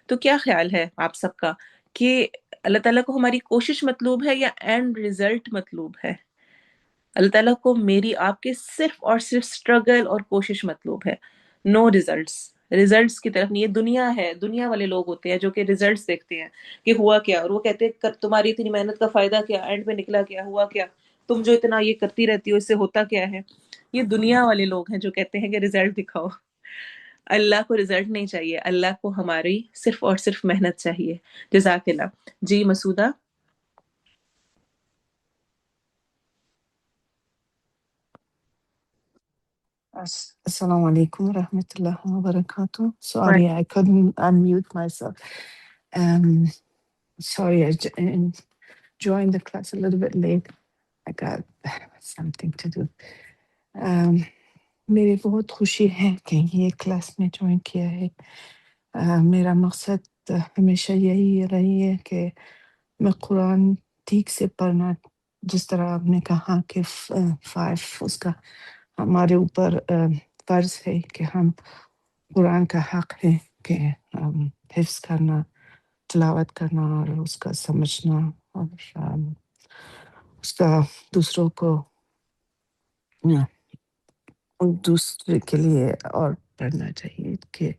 تو کیا خیال ہے آپ سب کا کہ اللہ تعالیٰ کو ہماری کوشش مطلوب ہے یا اینڈ ریزلٹ مطلوب ہے؟ اللہ تعالیٰ کو میری آپ کے صرف اور صرف اسٹرگل اور کوشش مطلوب ہے، نو ریزلٹس کی طرف نہیں. یہ دنیا ہے، دنیا والے لوگ ہوتے ہیں جو کہ ریزلٹس دیکھتے ہیں کہ ہوا کیا، اور وہ کہتے ہیں تمہاری اتنی محنت کا فائدہ کیا، اینڈ میں نکلا کیا، ہوا کیا، تم جو اتنا یہ کرتی رہتی ہو اس سے ہوتا کیا ہے. یہ دنیا والے لوگ ہیں جو کہتے ہیں کہ ریزلٹ دکھاؤ. اللہ کو ریزلٹ نہیں چاہیے، اللہ کو ہماری صرف اور صرف محنت چاہیے. جزاک اللہ. جی Masooda. Assalamu alaikum warahmatullahi wabarakatuh. Sorry, I couldn't unmute myself. Um, sorry, joined the class a little bit late. I got something to do. میرے بہت خوشی ہے کہ یہ کلاس میں جوائن کیا ہے. میرا مقصد ہمیشہ یہی رہی ہے کہ میں قرآن ٹھیک سے پڑھنا، جس طرح آپ نے کہا کہ 5 اس کا ہمارے اوپر فرض ہے کہ ہم قرآن کا حق ہے کہ حفظ کرنا، تلاوت کرنا اور اس کا سمجھنا، اور اس کا دوسروں کو دوسرے کے لیے اور پڑھنا چاہیے کہ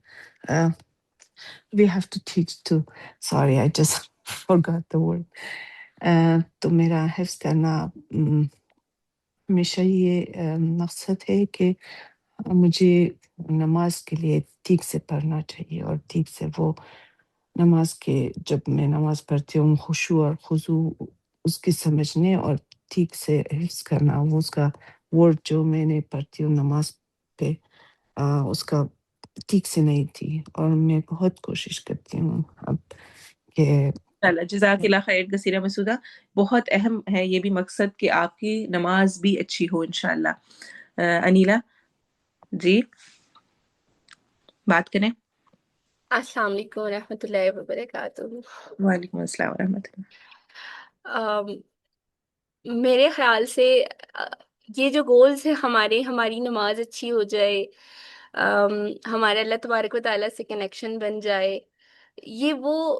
we have to teach to sorry I just forgot the word. تو میرا حفظ کرنا ہمیشہ یہ مقصد ہے کہ مجھے نماز کے لیے ٹھیک سے پڑھنا چاہیے، اور ٹھیک سے وہ نماز کے جب میں نماز پڑھتی ہوں خشوع اور خضوع اس کی سمجھنے اور ٹھیک سے حفظ کرنا، وہ اس کا ورڈ جو میں نے پڑھتی ہوں نماز پہ اس کا ٹھیک سے نہیں تھی، اور میں بہت کوشش کرتی ہوں اب کہ جزاک اللہ خیر کثیرہ مسعودہ. بہت اہم ہے یہ بھی مقصد کہ آپ کی نماز بھی اچھی ہو انشاءاللہ. انیلا جی بات کریں. السلام علیکم ورحمۃ اللہ وبرکاتہ. وعلیکم السلام ورحمۃ اللہ. میرے خیال سے یہ جو گولز ہے ہماری نماز اچھی ہو جائے، ہمارے اللہ تبارک و تعالیٰ سے کنیکشن بن جائے، یہ وہ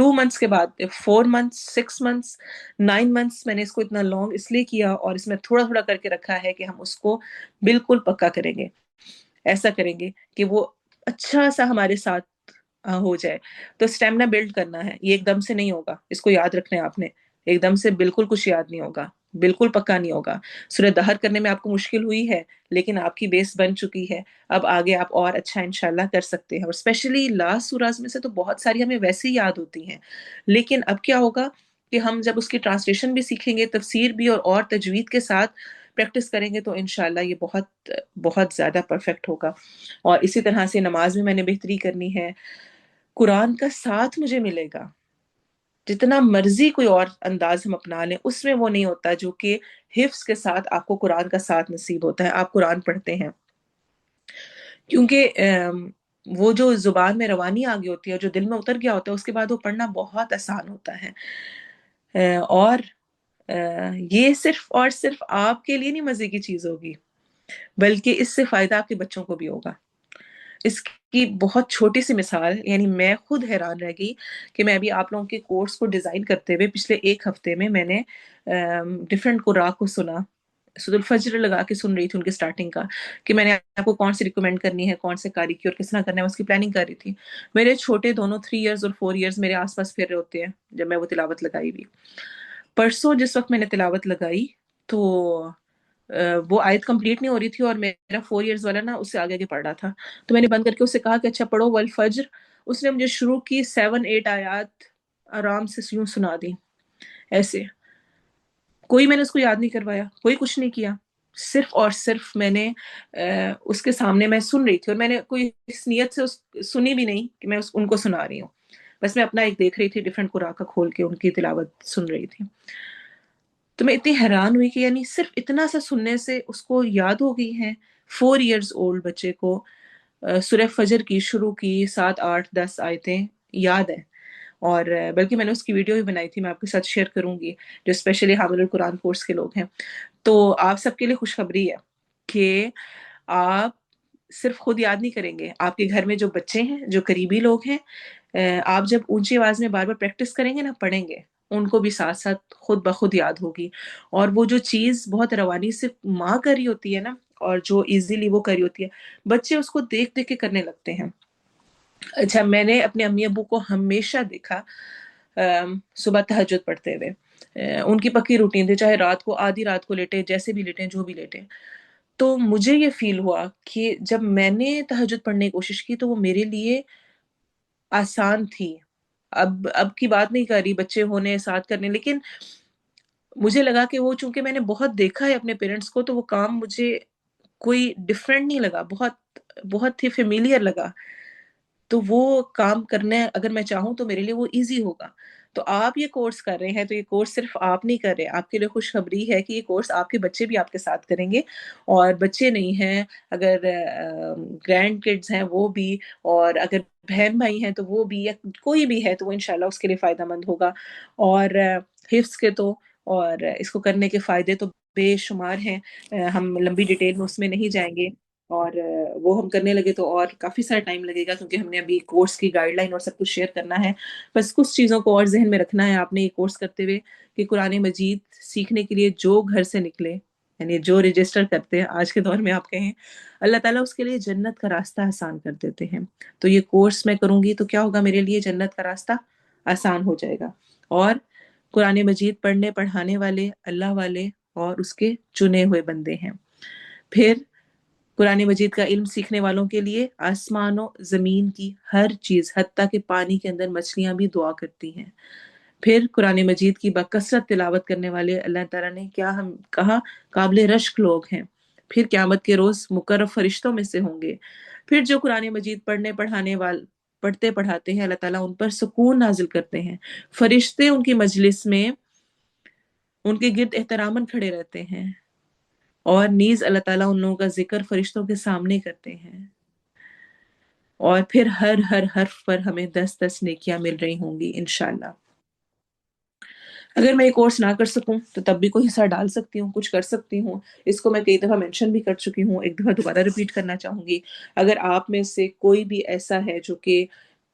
2 months کے بعد 4 months 6 months 9 months میں نے اس کو اتنا لانگ اس لیے کیا اور اس میں تھوڑا تھوڑا کر کے رکھا ہے کہ ہم اس کو بالکل پکا کریں گے، ایسا کریں گے کہ وہ اچھا سا ہمارے ساتھ ہو جائے. تو اسٹیمنا بلڈ کرنا ہے، یہ ایک دم سے نہیں ہوگا، اس کو یاد رکھنا ہے آپ نے. ایک دم سے بالکل کچھ یاد نہیں ہوگا، بالکل پکا نہیں ہوگا. سورہ دہر کرنے میں آپ کو مشکل ہوئی ہے لیکن آپ کی بیس بن چکی ہے، اب آگے آپ اور اچھا انشاءاللہ کر سکتے ہیں. اور اسپیشلی لاسٹ سوراز میں سے تو بہت ساری ہمیں ویسے ہی یاد ہوتی ہیں، لیکن اب کیا ہوگا کہ ہم جب اس کی ٹرانسلیشن بھی سیکھیں گے، تفسیر بھی، اور تجوید کے ساتھ پریکٹس کریں گے تو انشاءاللہ یہ بہت بہت زیادہ پرفیکٹ ہوگا. اور اسی طرح سے نماز میں نے بہتری کرنی ہے. قرآن کا ساتھ مجھے ملے گا، جتنا مرضی کوئی اور انداز ہم اپنا لیں اس میں وہ نہیں ہوتا جو کہ حفظ کے ساتھ آپ کو قرآن کا ساتھ نصیب ہوتا ہے. آپ قرآن پڑھتے ہیں کیونکہ وہ جو زبان میں روانی آ گئی ہوتی ہے، جو دل میں اتر گیا ہوتا ہے، اس کے بعد وہ پڑھنا بہت آسان ہوتا ہے. اور یہ صرف اور صرف آپ کے لیے نہیں مزے کی چیز ہوگی، بلکہ اس سے فائدہ آپ کے بچوں کو بھی ہوگا. اس کی بہت چھوٹی سی مثال، یعنی میں خود حیران رہ گئی کہ میں ابھی آپ لوگوں کے کورس کو ڈیزائن کرتے ہوئے پچھلے 1 ہفتے میں نے ڈفرینٹ قراء کو سنا. سورۃ الفجر لگا کے سن رہی تھی ان کے سٹارٹنگ کا، کہ میں نے آپ کو کون سی ریکمینڈ کرنی ہے، کون سے قاری کی اور کس طرح کرنا ہے، اس کی پلاننگ کر رہی تھی. میرے چھوٹے دونوں 3 ایئرز اور 4 ایئرز میرے آس پاس پھر رہے ہوتے ہیں جب میں وہ تلاوت لگائی ہوئی. پرسوں جس وقت میں نے تلاوت لگائی تو وہ آیت کمپلیٹ نہیں ہو رہی تھی اور میرا 4 ایئرز والا نا اس سے آگے پڑھ رہا تھا. تو میں نے بند کر کے اس سے کہا کہ اچھا پڑھو والفجر. اس نے مجھے شروع کی 7-8 آیات آرام سے یوں سنا دی ایسے. کوئی میں نے اس کو یاد نہیں کروایا، کوئی کچھ نہیں کیا، صرف اور صرف میں نے اس کے سامنے میں سن رہی تھی، اور میں نے کوئی اس نیت سے سنی بھی نہیں کہ میں ان کو سنا رہی ہوں، بس میں اپنا ایک دیکھ رہی تھی ڈفرینٹ قراء کا کھول کے ان کی تلاوت سن رہی تھی. تو میں اتنی حیران ہوئی کہ یعنی صرف اتنا سا سننے سے اس کو یاد ہو گئی ہیں. 4 ایئرز اولڈ بچے کو سورہ فجر کی شروع کی 7 8 10 آیتیں یاد ہیں. اور بلکہ میں نے اس کی ویڈیو بھی بنائی تھی، میں آپ کے ساتھ شیئر کروں گی، جو اسپیشلی حامل القرآن کورس کے لوگ ہیں. تو آپ سب کے لیے خوشخبری ہے کہ آپ صرف خود یاد نہیں کریں گے، آپ کے گھر میں جو بچے ہیں، جو قریبی لوگ ہیں، آپ جب اونچی آواز میں بار بار پریکٹس کریں گے نا، پڑھیں گے، ان کو بھی ساتھ ساتھ خود بخود یاد ہوگی. اور وہ جو چیز بہت روانی سے ماں کر رہی ہوتی ہے نا، اور جو ایزیلی وہ کر رہی ہوتی ہے، بچے اس کو دیکھ دیکھ کے کرنے لگتے ہیں. اچھا، میں نے اپنے امی ابو کو ہمیشہ دیکھا صبح تہجد پڑھتے ہوئے. ان کی پکی روٹین تھی، چاہے رات کو آدھی رات کو لیٹے، جیسے بھی لیٹیں، جو بھی لیٹیں. تو مجھے یہ فیل ہوا کہ جب میں نے تہجد پڑھنے کی کوشش کی تو وہ میرے لیے آسان تھی. اب کی بات نہیں کر رہی بچے ہونے ساتھ کرنے، لیکن مجھے لگا کہ وہ چونکہ میں نے بہت دیکھا ہے اپنے پیرنٹس کو، تو وہ کام مجھے کوئی ڈفرینٹ نہیں لگا، بہت ہی فیملیئر لگا. تو وہ کام کرنے اگر میں چاہوں تو میرے لیے وہ ایزی ہوگا. تو آپ یہ کورس کر رہے ہیں تو یہ کورس صرف آپ نہیں کر رہے، آپ کے لیے خوشخبری ہے کہ یہ کورس آپ کے بچے بھی آپ کے ساتھ کریں گے. اور بچے نہیں ہیں، اگر گرینڈ کڈز ہیں وہ بھی، اور اگر بہن بھائی ہیں تو وہ بھی، یا کوئی بھی ہے تو وہ انشاءاللہ اس کے لیے فائدہ مند ہوگا. اور حفظ کے تو، اور اس کو کرنے کے فائدے تو بے شمار ہیں. ہم لمبی ڈیٹیل میں اس میں نہیں جائیں گے، اور وہ ہم کرنے لگے تو اور کافی سارا ٹائم لگے گا، کیونکہ ہم نے ابھی کورس کی گائیڈ لائن اور سب کچھ شیئر کرنا ہے. بس کچھ چیزوں کو اور ذہن میں رکھنا ہے آپ نے یہ کورس کرتے ہوئے، کہ قرآن مجید سیکھنے کے لیے جو گھر سے نکلے، یعنی جو رجسٹر کرتے ہیں آج کے دور میں، آپ کہیں اللہ تعالیٰ اس کے لیے جنت کا راستہ آسان کر دیتے ہیں. تو یہ کورس میں کروں گی تو کیا ہوگا، میرے لیے جنت کا راستہ آسان ہو جائے گا. اور قرآن مجید پڑھنے پڑھانے والے اللہ والے اور اس کے چنے ہوئے بندے ہیں. پھر قرآن مجید کا علم سیکھنے والوں کے لیے آسمان و زمین کی ہر چیز، حتیٰ کہ پانی کے اندر مچھلیاں بھی دعا کرتی ہیں. پھر قرآن مجید کی بکثرت تلاوت کرنے والے اللہ تعالیٰ نے کیا ہم کہا قابل رشک لوگ ہیں. پھر قیامت کے روز مقرب فرشتوں میں سے ہوں گے. پھر جو قرآن مجید پڑھنے پڑھانے والے پڑھتے پڑھاتے ہیں، اللہ تعالیٰ ان پر سکون نازل کرتے ہیں. فرشتے ان کی مجلس میں ان کے گرد احتراماً کھڑے رہتے ہیں، اور نیز اللہ تعالیٰ ان لوگوں کا ذکر فرشتوں کے سامنے کرتے ہیں. اور پھر ہر حرف پر ہمیں 10 نیکیاں مل رہی ہوں گی انشاءاللہ. اگر میں یہ کورس نہ کر سکوں تو تب بھی کوئی حصہ ڈال سکتی ہوں، کچھ کر سکتی ہوں. اس کو میں کئی دفعہ مینشن بھی کر چکی ہوں، ایک دفعہ دوبارہ ریپیٹ کرنا چاہوں گی. اگر آپ میں سے کوئی بھی ایسا ہے جو کہ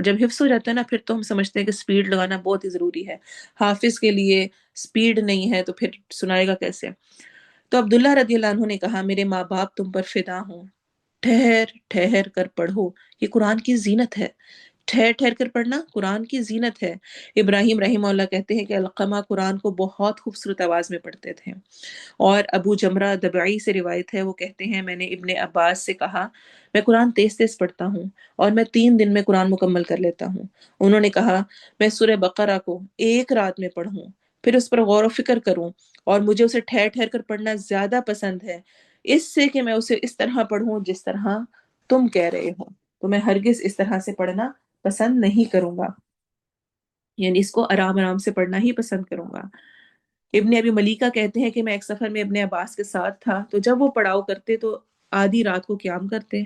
اور جب حفظ ہو جاتا ہے نا پھر تو ہم سمجھتے ہیں کہ سپیڈ لگانا بہت ہی ضروری ہے. حافظ کے لیے سپیڈ نہیں ہے تو پھر سنائے گا کیسے؟ تو عبداللہ رضی اللہ عنہ نے کہا میرے ماں باپ تم پر فدا ہوں، ٹھہر ٹھہر کر پڑھو، یہ قرآن کی زینت ہے. ٹھہر ٹھہر کر پڑھنا قرآن کی زینت ہے. ابراہیم رحمہ اللہ کہتے ہیں کہ علقمہ قرآن کو بہت خوبصورت آواز میں پڑھتے تھے. اور ابو جمرہ دبعی سے روایت ہے، وہ کہتے ہیں میں نے ابن عباس سے کہا میں قرآن تیز تیز پڑھتا ہوں اور میں 3 دن میں قرآن مکمل کر لیتا ہوں. انہوں نے کہا میں سورہ بقرہ کو ایک رات میں پڑھوں، پھر اس پر غور و فکر کروں، اور مجھے اسے ٹھہر ٹھہر کر پڑھنا زیادہ پسند ہے اس سے کہ میں اسے اس طرح پڑھوں جس طرح تم کہہ رہے ہو. تو میں ہرگز اس طرح سے پڑھنا پسند نہیں کروں گا، یعنی اس کو آرام آرام سے پڑھنا ہی پسند کروں گا. ابن ابی ملیکہ کہتے ہیں کہ میں ایک سفر میں ابن عباس کے ساتھ تھا، تو جب وہ پڑھاؤ کرتے تو آدھی رات کو قیام کرتے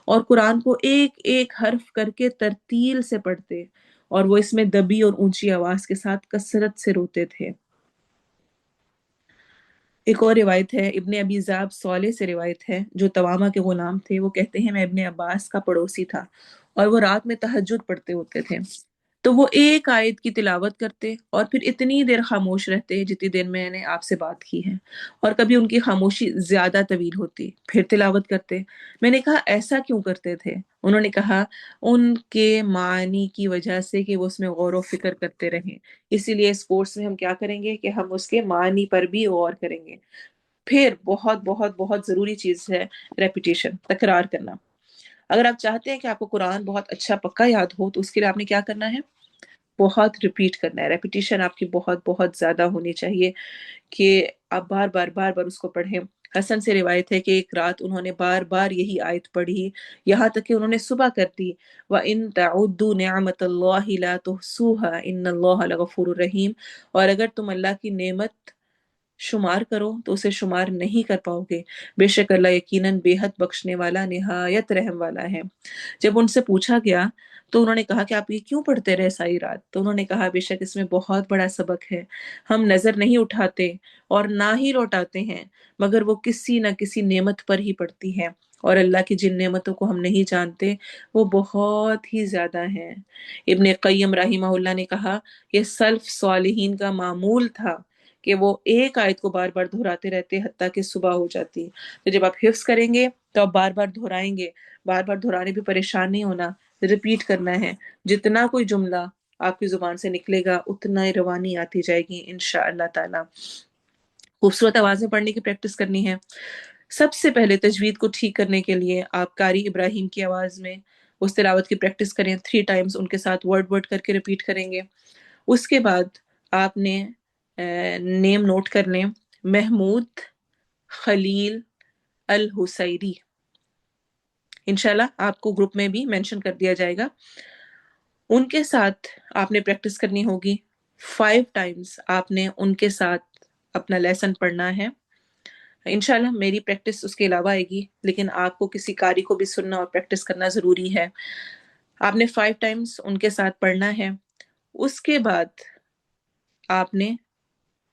اور قرآن کو ایک ایک حرف کر کے ترتیل سے پڑھتے، اور وہ اس میں دبی اور اونچی آواز کے ساتھ کثرت سے روتے تھے. ایک اور روایت ہے، ابن ابی ذئب صالح سے روایت ہے جو تواما کے غلام تھے، وہ کہتے ہیں میں ابن عباس کا پڑوسی تھا اور وہ رات میں تہجد پڑھتے ہوتے تھے، تو وہ ایک آیت کی تلاوت کرتے اور پھر اتنی دیر خاموش رہتے جتنی دیر میں نے آپ سے بات کی ہے، اور کبھی ان کی خاموشی زیادہ طویل ہوتی، پھر تلاوت کرتے. میں نے کہا ایسا کیوں کرتے تھے؟ انہوں نے کہا ان کے معنی کی وجہ سے کہ وہ اس میں غور و فکر کرتے رہیں، اسی لیے اس کورس میں ہم کیا کریں گے کہ ہم اس کے معنی پر بھی غور کریں گے. پھر بہت بہت بہت ضروری چیز ہے ریپیٹیشن، تکرار کرنا. اگر آپ چاہتے ہیں کہ آپ کو قرآن بہت اچھا پکا یاد ہو تو اس کے لیے آپ نے کیا کرنا ہے؟ بہت ریپیٹ کرنا ہے. ریپیٹیشن آپ کی بہت بہت زیادہ ہونی چاہیے کہ آپ بار بار بار بار اس کو پڑھیں. حسن سے روایت ہے کہ ایک رات انہوں نے بار بار یہی آیت پڑھی یہاں تک کہ انہوں نے صبح کر دی، وَإِن تَعُدُّوا نِعْمَةَ اللَّهِ لَا تُحْصُوهَا إِنَّ اللَّهَ لَغَفُورٌ رَحِيمٌ. اور اگر تم اللہ کی نعمت شمار کرو تو اسے شمار نہیں کر پاؤ گے، بے شک اللہ یقیناً بے حد بخشنے والا نہایت رحم والا ہے. جب ان سے پوچھا گیا تو انہوں نے کہا کہ آپ یہ کیوں پڑھتے رہے ساری رات؟ تو انہوں نے کہا بے شک اس میں بہت بڑا سبق ہے، ہم نظر نہیں اٹھاتے اور نہ ہی لوٹاتے ہیں مگر وہ کسی نہ کسی نعمت پر ہی پڑتی ہے، اور اللہ کی جن نعمتوں کو ہم نہیں جانتے وہ بہت ہی زیادہ ہیں. ابن قیم رحمہ اللہ نے کہا یہ سلف صالحین کا معمول تھا کہ وہ ایک آیت کو بار بار دہراتے رہتے حتیٰ کہ صبح ہو جاتی. تو جب آپ حفظ کریں گے تو آپ بار بار دہرائیں گے، بار بار دہرانے پہ پریشان نہیں ہونا، ریپیٹ کرنا ہے. جتنا کوئی جملہ آپ کی زبان سے نکلے گا اتنا ہی روانی آتی جائے گی انشاءاللہ تعالی. خوبصورت آوازیں پڑھنے کی پریکٹس کرنی ہے. سب سے پہلے تجوید کو ٹھیک کرنے کے لیے آپ قاری ابراہیم کی آواز میں اس تلاوت کی پریکٹس کریں، 3 ٹائمز ان کے ساتھ ورڈ ورڈ کر کے ریپیٹ کریں گے. اس کے بعد آپ نے نیم نوٹ کر لیں، محمود خلیل الحسیری، انشاءاللہ آپ کو گروپ میں بھی مینشن کر دیا جائے گا. ان کے ساتھ آپ نے پریکٹس کرنی ہوگی. 5 ٹائمز آپ نے ان کے ساتھ اپنا لیسن پڑھنا ہے. انشاءاللہ میری پریکٹس اس کے علاوہ آئے گی، لیکن آپ کو کسی قاری کو بھی سننا اور پریکٹس کرنا ضروری ہے. آپ نے 5 ٹائمز ان کے ساتھ پڑھنا ہے. اس کے بعد آپ نے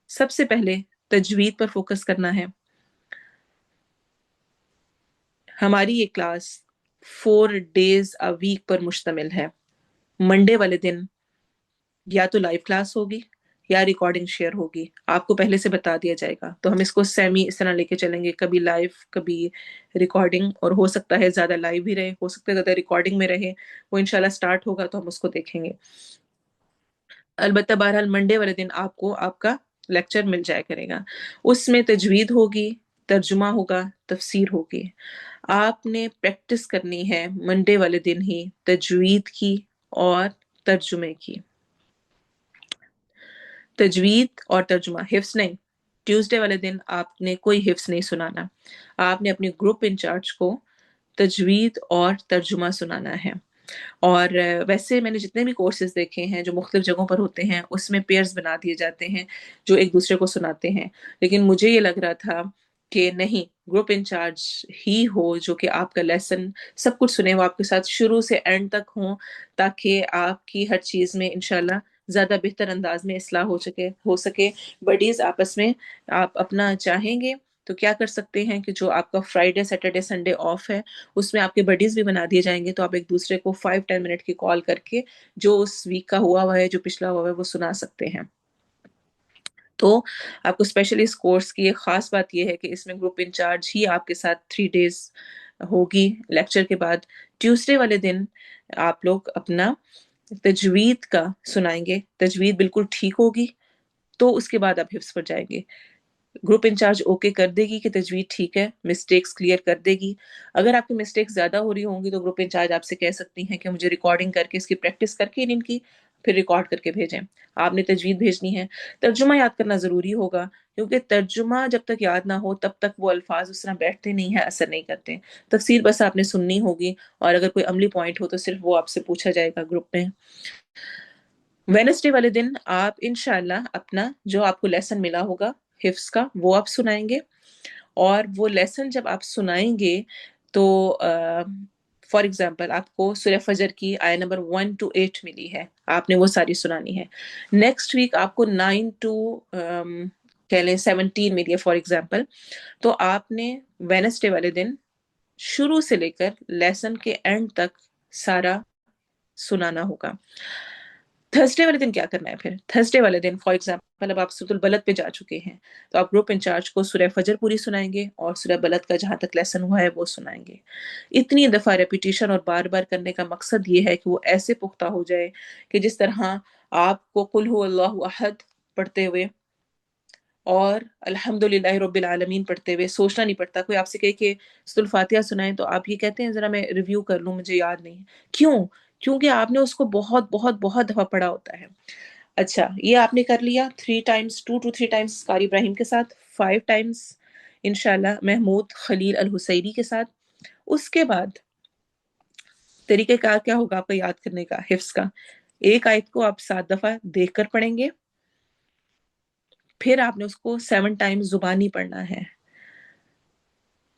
سب سے پہلے تجوید پر فوکس کرنا ہے. ہماری یہ کلاس 4 days a week پر مشتمل ہے. منڈے والے دن یا تو لائیو کلاس ہوگی یا ریکارڈنگ شیئر ہوگی، آپ کو پہلے سے بتا دیا جائے گا. تو ہم اس کو سیمی اس طرح لے کے چلیں گے، کبھی لائیو کبھی ریکارڈنگ، اور ہو سکتا ہے زیادہ لائیو بھی رہے، ہو سکتا ہے زیادہ ریکارڈنگ میں رہے. وہ انشاءاللہ سٹارٹ ہوگا تو ہم اس کو دیکھیں گے. البتہ بہرحال منڈے والے دن آپ کو آپ کا لیکچر مل جائے کرے گا. اس میں تجوید ہوگی، ترجمہ ہوگا، تفسیر ہوگی. آپ نے پریکٹس کرنی ہے منڈے والے دن ہی تجوید کی اور ترجمے کی. تجوید اور ترجمہ، حفظ نہیں. ٹیوزڈے والے دن آپ نے کوئی حفظ نہیں سنانا، آپ نے اپنی گروپ انچارج کو تجوید اور ترجمہ سنانا ہے. اور ویسے میں نے جتنے بھی کورسز دیکھے ہیں جو مختلف جگہوں پر ہوتے ہیں اس میں پیئرز بنا دیے جاتے ہیں جو ایک دوسرے کو سناتے ہیں، لیکن مجھے یہ لگ رہا تھا کہ نہیں، گروپ انچارج ہی ہو جو کہ آپ کا لیسن سب کچھ سنے، وہ آپ کے ساتھ شروع سے اینڈ تک ہوں، تاکہ آپ کی ہر چیز میں انشاءاللہ زیادہ بہتر انداز میں اصلاح ہو سکے. بڈیز آپس میں آپ اپنا چاہیں گے تو کیا کر سکتے ہیں کہ جو آپ کا فرائیڈے سیٹرڈے سنڈے آف ہے اس میں آپ کے بڈیز بھی بنا دیے جائیں گے، تو آپ ایک دوسرے کو 5-10 منٹ کی کال کر کے جو اس ویک کا ہوا ہے، جو پچھلا ہوا ہے، وہ سنا سکتے ہیں۔ تو آپ کو اسپیشلی اس کورس کی ایک خاص بات یہ ہے کہ اس میں گروپ انچارج ہی آپ کے ساتھ 3 ڈیز ہوگی لیکچر کے بعد۔ ٹیوزڈے والے دن آپ لوگ اپنا تجوید کا سنائیں گے، تجوید بالکل ٹھیک ہوگی تو اس کے بعد آپ حفظ پر جائیں گے۔ گروپ انچارج اوکے کر دے گی کہ تجوید ٹھیک ہے، مسٹیکس کلیئر کر دے گی۔ اگر آپ کی مسٹیکس زیادہ ہو رہی ہوں گی تو گروپ انچارج آپ سے کہہ سکتی ہیں کہ مجھے ریکارڈنگ کر کے اس کی پریکٹس کر کے ان کی پھر ریکارڈ کر کے بھیجیں۔ آپ نے تجوید بھیجنی ہے۔ ترجمہ یاد کرنا ضروری ہوگا، کیونکہ ترجمہ جب تک یاد نہ ہو تب تک وہ الفاظ اس طرح بیٹھتے نہیں ہیں، اثر نہیں کرتے۔ تفسیر بس آپ نے سننی ہوگی، اور اگر کوئی عملی پوائنٹ ہو تو صرف وہ آپ سے پوچھا جائے گا گروپ میں۔ وینسڈے والے دن آپ انشاءاللہ اپنا جو آپ کو لیسن ملا ہوگا حفظ کا وہ آپ سنائیں گے، اور وہ لیسن جب آپ سنائیں گے تو فار ایگزامپل آپ کو سورہ فجر کی آیہ نمبر 1 to 8 ملی ہے، آپ نے وہ ساری سنانی ہے۔ نیکسٹ ویک آپ کو 9 to کہہ لیں 17 ملی ہے فار ایگزامپل، تو آپ نے وینسڈے والے دن شروع سے لے کر لیسن کے اینڈ تک سارا سنانا ہوگا۔ تھرسڈے والے دن کیا کرنا ہے پھر؟ تھرسڈے والے دن فار ایگزامپل اب آپ سورۃ البلد پہ جا چکے ہیں تو آپ گروپ انچارج کو سورہ فجر پوری سنائیں گے اور سورہ بلد کا جہاں تک لیسن ہوا ہے وہ سنائیں گے۔ اتنی دفعہ ریپیٹیشن اور بار بار کرنے کا مقصد یہ ہے کہ وہ ایسے پختہ ہو جائے کہ جس طرح آپ کو قل هو اللہ احد پڑھتے ہوئے اور الحمدللہ رب العالمین پڑھتے ہوئے سوچنا نہیں پڑتا۔ کوئی آپ سے کہے کہ سورۃ الفاتحہ سنائیں تو آپ یہ کہتے ہیں ذرا میں ریویو کر لوں، مجھے یاد نہیں۔ کیوں؟ کیونکہ آپ نے اس کو بہت بہت بہت دفعہ پڑھا ہوتا ہے۔ اچھا، یہ آپ نے کر لیا 3 times 2 to 3 times قاری ابراہیم کے ساتھ، 5 times انشاءاللہ محمود خلیل الحسینی کے ساتھ۔ اس کے بعد طریقہ کار کیا ہوگا آپ کا یاد کرنے کا، حفظ کا؟ ایک آیت کو آپ 7 دفعہ دیکھ کر پڑھیں گے، پھر آپ نے اس کو 7 times زبانی پڑھنا ہے،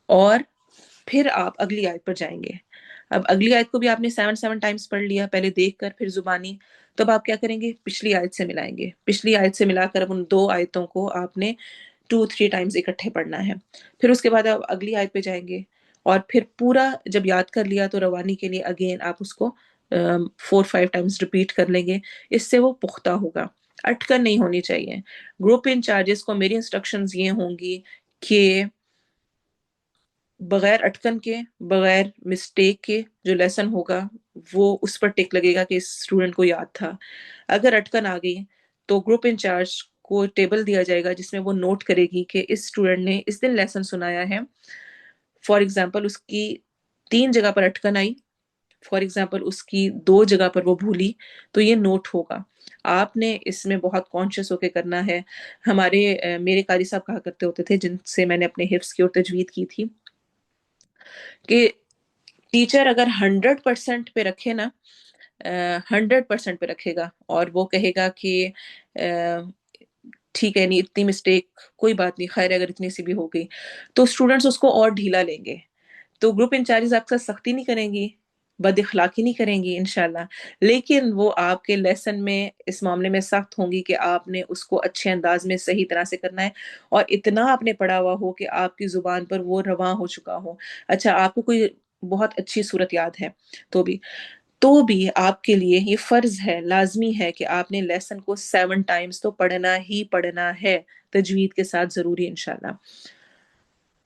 اور پھر آپ اگلی آیت پر جائیں گے۔ اب اگلی آیت کو بھی آپ نے 7 times پڑھ لیا، پہلے دیکھ کر پھر زبانی، تب آپ کیا کریں گے؟ پچھلی آیت سے ملائیں گے، پچھلی آیت سے ملا کر اب ان 2 آیتوں کو آپ نے 2-3 times اکٹھے پڑھنا ہے۔ پھر اس کے بعد آپ اگلی آیت پہ جائیں گے، اور پھر پورا جب یاد کر لیا تو روانی کے لیے اگین آپ اس کو 4-5 times ریپیٹ کر لیں گے۔ اس سے وہ پختہ ہوگا، اٹکن نہیں ہونی چاہیے۔ گروپ انچارجز کو میری انسٹرکشنز یہ ہوں گی کہ بغیر اٹکن کے، بغیر مسٹیک کے جو لیسن ہوگا وہ اس پر ٹک لگے گا کہ اس اسٹوڈنٹ کو یاد تھا۔ اگر اٹکن آ گئی تو گروپ انچارج کو ٹیبل دیا جائے گا جس میں وہ نوٹ کرے گی کہ اس اسٹوڈنٹ نے اس دن لیسن سنایا ہے، فار ایگزامپل اس کی 3 جگہ پر اٹکن آئی، فار ایگزامپل اس کی 2 جگہ پر وہ بھولی، تو یہ نوٹ ہوگا۔ آپ نے اس میں بہت کانشیس ہو کے کرنا ہے۔ میرے قاری صاحب کہا کرتے ہوتے تھے، جن سے میں نے اپنے حفظ کی اور تجوید کی تھی، کہ ٹیچر اگر 100% پہ رکھے نا، 100% پہ رکھے گا اور وہ کہے گا کہ ٹھیک ہے، نہیں اتنی مسٹیک کوئی بات نہیں، خیر اگر اتنی سی بھی ہو گئی، تو اسٹوڈنٹس اس کو اور ڈھیلا لیں گے۔ تو گروپ انچارجز آپ کا سختی نہیں کریں گی، بد اخلاقی نہیں کریں گی انشاءاللہ، لیکن وہ آپ کے لیسن میں اس معاملے میں سخت ہوں گی کہ آپ نے اس کو اچھے انداز میں صحیح طرح سے کرنا ہے، اور اتنا آپ نے پڑھا ہوا ہو کہ آپ کی زبان پر وہ رواں ہو چکا ہو۔ اچھا، آپ کو کوئی بہت اچھی صورت یاد ہے تو بھی آپ کے لیے یہ فرض ہے، لازمی ہے کہ آپ نے لیسن کو 7 times تو پڑھنا ہی پڑھنا ہے، تجوید کے ساتھ ضروری انشاءاللہ۔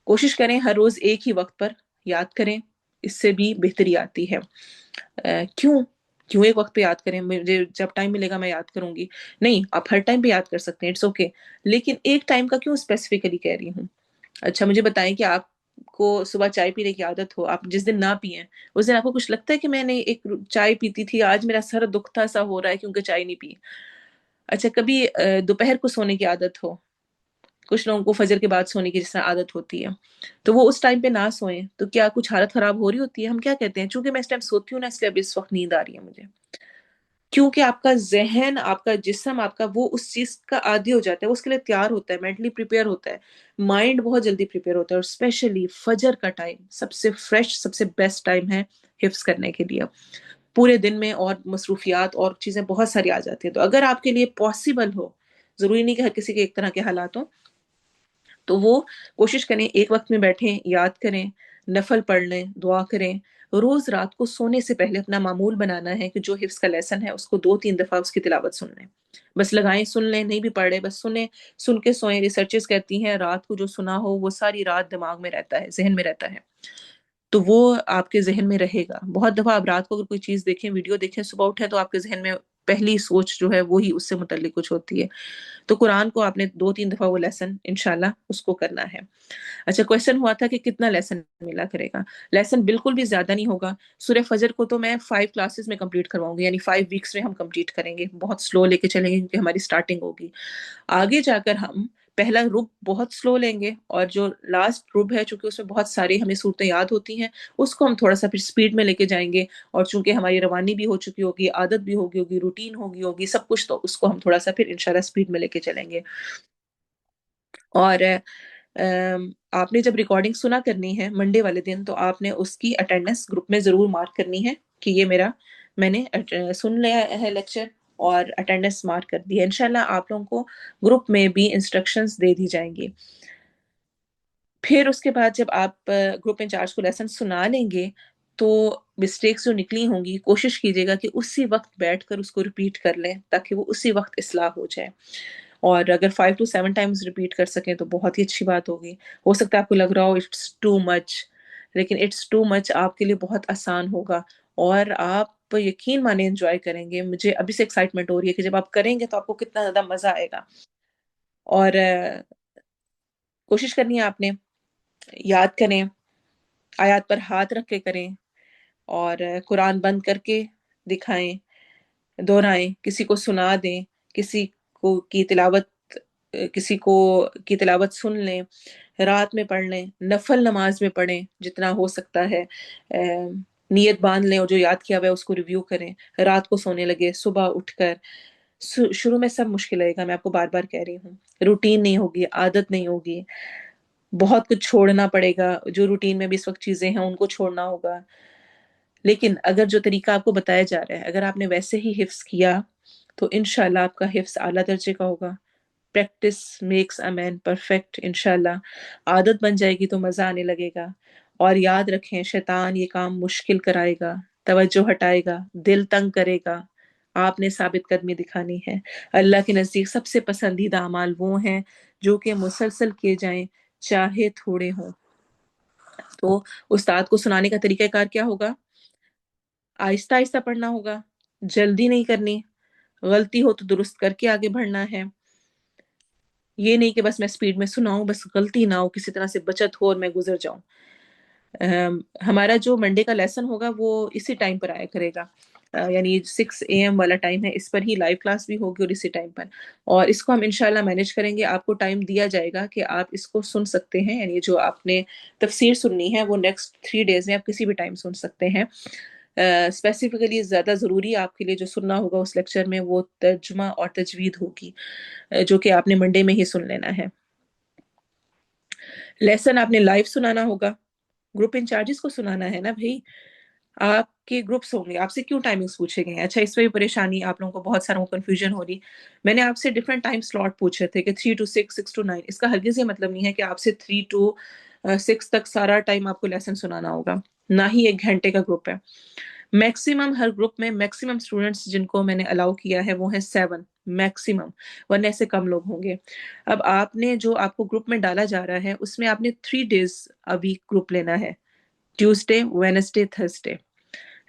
کوشش کریں ہر روز ایک ہی وقت پر یاد کریں، اس سے بھی بہتری آتی ہے۔ کیوں ایک وقت پہ یاد کریں؟ مجھے جب ٹائم ملے گا میں یاد کروں گی، نہیں، آپ ہر ٹائم پہ یاد کر سکتے ہیں، اٹس اوکے، لیکن ایک ٹائم کا کیوں اسپیسیفکلی کہہ رہی ہوں؟ اچھا، مجھے بتائیں کہ آپ کو صبح چائے پینے کی عادت ہو، آپ جس دن نہ پئیں اس دن آپ کو کچھ لگتا ہے کہ میں نے ایک چائے پیتی تھی، آج میرا سر دکھتا سا ہو رہا ہے کیونکہ چائے نہیں پی؟ اچھا، کبھی دوپہر کو سونے کی عادت ہو، کچھ لوگوں کو فجر کے بعد سونے کی جس طرح عادت ہوتی ہے، تو وہ اس ٹائم پہ نہ سوئیں تو کیا کچھ حالت خراب ہو رہی ہوتی ہے؟ ہم کیا کہتے ہیں، چونکہ میں اس ٹائم سوتی ہوں نا اس لیے اب اس وقت نیند آ رہی ہے مجھے، کیونکہ آپ کا ذہن، آپ کا جسم، آپ کا وہ اس چیز کا عادی ہو جاتا ہے، وہ اس کے لیے تیار ہوتا ہے، مینٹلی پریپیئر ہوتا ہے، مائنڈ بہت جلدی پریپیئر ہوتا ہے، اور اسپیشلی فجر کا ٹائم سب سے فریش، سب سے بیسٹ ٹائم ہے حفظ کرنے کے لیے۔ پورے دن میں اور مصروفیات اور چیزیں بہت ساری آ جاتی ہیں، تو اگر آپ کے لیے پاسبل ہو، ضروری نہیں کہ ہر کسی کے ایک طرح کے حالات ہوں، تو وہ کوشش کریں ایک وقت میں بیٹھیں، یاد کریں، نفل پڑھ لیں، دعا کریں. روز رات کو سونے سے پہلے اپنا معمول بنانا ہے کہ جو حفظ کا لیسن ہے اس کو 2-3 دفعہ اس کی تلاوت سن لیں. بس لگائیں، سن لیں، نہیں بھی پڑھ رہے بس سنیں، سن کے سوئیں. ریسرچز کہتی ہیں رات کو جو سنا ہو وہ ساری رات دماغ میں رہتا ہے، ذہن میں رہتا ہے، تو وہ آپ کے ذہن میں رہے گا. بہت دفعہ آپ رات کو اگر کوئی چیز دیکھیں، ویڈیو دیکھیں، صبح اٹھیں تو آپ کے ذہن میں پہلی سوچ جو ہے وہی اس سے متعلق کچھ ہوتی ہے. تو قرآن کو آپ نے 2-3 دفعہ وہ لیسن انشاءاللہ اس کو کرنا ہے. اچھا، کویشچن ہوا تھا کہ کتنا لیسن ملا کرے گا. لیسن بالکل بھی زیادہ نہیں ہوگا. سورہ فجر کو تو میں 5 کلاسز میں کمپلیٹ کرواؤں گی، یعنی 5 ویکس میں ہم کمپلیٹ کریں گے. بہت سلو لے کے چلیں گے کیونکہ ہماری سٹارٹنگ ہوگی. آگے جا کر ہم پہلا رب بہت سلو لیں گے، اور جو لاسٹ رب ہے چونکہ اس میں بہت ساری ہمیں صورتیں یاد ہوتی ہیں، اس کو ہم تھوڑا سا پھر سپیڈ میں لے کے جائیں گے. اور چونکہ ہماری روانی بھی ہو چکی ہوگی، عادت بھی ہوگی، روٹین ہوگی سب کچھ، تو اس کو ہم تھوڑا سا پھر انشاءاللہ سپیڈ میں لے کے چلیں گے. اور آپ نے جب ریکارڈنگ سنا کرنی ہے منڈے والے دن، تو آپ نے اس کی اٹینڈنس گروپ میں ضرور مارک کرنی ہے کہ یہ میں نے سن لیا ہے لیکچر اور اٹینڈنس مارک کر دی ہے. انشاءاللہ آپ لوگوں کو گروپ میں بھی انسٹرکشنز دے دی جائیں گی. پھر اس کے بعد جب آپ گروپ انچارج کو لیسن سنا لیں گے تو مسٹیکس جو نکلی ہوں گی کوشش کیجیے گا کہ اسی وقت بیٹھ کر اس کو ریپیٹ کر لیں تاکہ وہ اسی وقت اصلاح ہو جائے. اور اگر 5 to 7 ٹائمز ریپیٹ کر سکیں تو بہت ہی اچھی بات ہوگی. ہو سکتا ہے آپ کو لگ رہا ہو اٹس ٹو مچ، لیکن اٹس ٹو مچ آپ کے لیے بہت آسان ہوگا اور آپ یقین مانے انجوائے کریں گے. مجھے ابھی سے ایکسائٹمنٹ ہو رہی ہے کہ جب آپ کریں گے تو آپ کو کتنا زیادہ مزہ آئے گا. اور کوشش کرنی ہے آپ نے یاد کریں، آیات پر ہاتھ رکھ کے کریں، اور قرآن بند کر کے دکھائیں، دہرائیں، کسی کو سنا دیں، کسی کو کی تلاوت سن لیں، رات میں پڑھ لیں، نفل نماز میں پڑھیں جتنا ہو سکتا ہے. نیت باندھ لیں اور جو یاد کیا ہوا ہے اس کو ریویو کریں. رات کو سونے لگے، صبح اٹھ کر. شروع میں سب مشکل لگے گا، میں آپ کو بار بار کہہ رہی ہوں. روٹین نہیں ہوگی، عادت نہیں ہوگی، بہت کچھ چھوڑنا پڑے گا. جو روٹین میں بھی اس وقت چیزیں ہیں ان کو چھوڑنا ہوگا. لیکن اگر جو طریقہ آپ کو بتایا جا رہا ہے اگر آپ نے ویسے ہی حفظ کیا تو انشاءاللہ آپ کا حفظ اعلیٰ درجے کا ہوگا. Practice makes a man perfect. انشاءاللہ عادت بن جائے گی تو مزہ آنے لگے گا. اور یاد رکھیں شیطان یہ کام مشکل کرائے گا، توجہ ہٹائے گا، دل تنگ کرے گا. آپ نے ثابت قدمی دکھانی ہے. اللہ کے نزدیک سب سے پسندیدہ اعمال وہ ہیں جو کہ مسلسل کیے جائیں چاہے تھوڑے ہوں. تو استاد کو سنانے کا طریقہ کار کیا ہوگا؟ آہستہ آہستہ پڑھنا ہوگا، جلدی نہیں کرنی، غلطی ہو تو درست کر کے آگے بڑھنا ہے. یہ نہیں کہ بس میں سپیڈ میں سناؤں، بس غلطی نہ ہو، کسی طرح سے بچت ہو اور میں گزر جاؤں. ہمارا جو منڈے کا لیسن ہوگا وہ اسی ٹائم پر آیا کرے گا، یعنی 6 AM والا ٹائم ہے، اس پر ہی لائیو کلاس بھی ہوگی اور اسی ٹائم پر. اور اس کو ہم انشاءاللہ مینیج کریں گے. آپ کو ٹائم دیا جائے گا کہ آپ اس کو سن سکتے ہیں، یعنی جو آپ نے تفسیر سننی ہے وہ نیکسٹ 3 days میں آپ کسی بھی ٹائم سن سکتے ہیں. اسپیسیفکلی زیادہ ضروری آپ کے لیے جو سننا ہوگا اس لیکچر میں وہ ترجمہ اور تجوید ہوگی، جو کہ آپ نے منڈے میں ہی سن لینا ہے. لیسن آپ نے لائیو سنانا ہوگا، گروپ انچارجز کو سنانا ہے نا بھائی. آپ کے گروپس ہوں گے، آپ سے کیوں ٹائمنگز پوچھے گئے ہیں؟ اچھا، اس میں بھی پریشانی آپ لوگوں کو بہت ساروں کو کنفیوژن ہو رہی. میں نے آپ سے ڈفرینٹ ٹائم سلاٹ پوچھے تھے کہ 3 to 6، 6 to 9. اس کا ہرگز یہ مطلب نہیں ہے کہ آپ سے 3 to 6 تک سارا ٹائم آپ کو لیسن سنانا ہوگا، نہ ہی 1 گھنٹے کا گروپ ہے. میکسیمم ہر گروپ میں میکسیمم اسٹوڈنٹس جن کو میں نے الاؤ کیا ہے وہ ہیں 7 میکسیمم، ورنہ ایسے کم لوگ ہوں گے. اب آپ نے جو آپ کو گروپ میں ڈالا جا رہا ہے اس میں آپ نے 3 days a week گروپ لینا ہے، Tuesday, Wednesday, Thursday.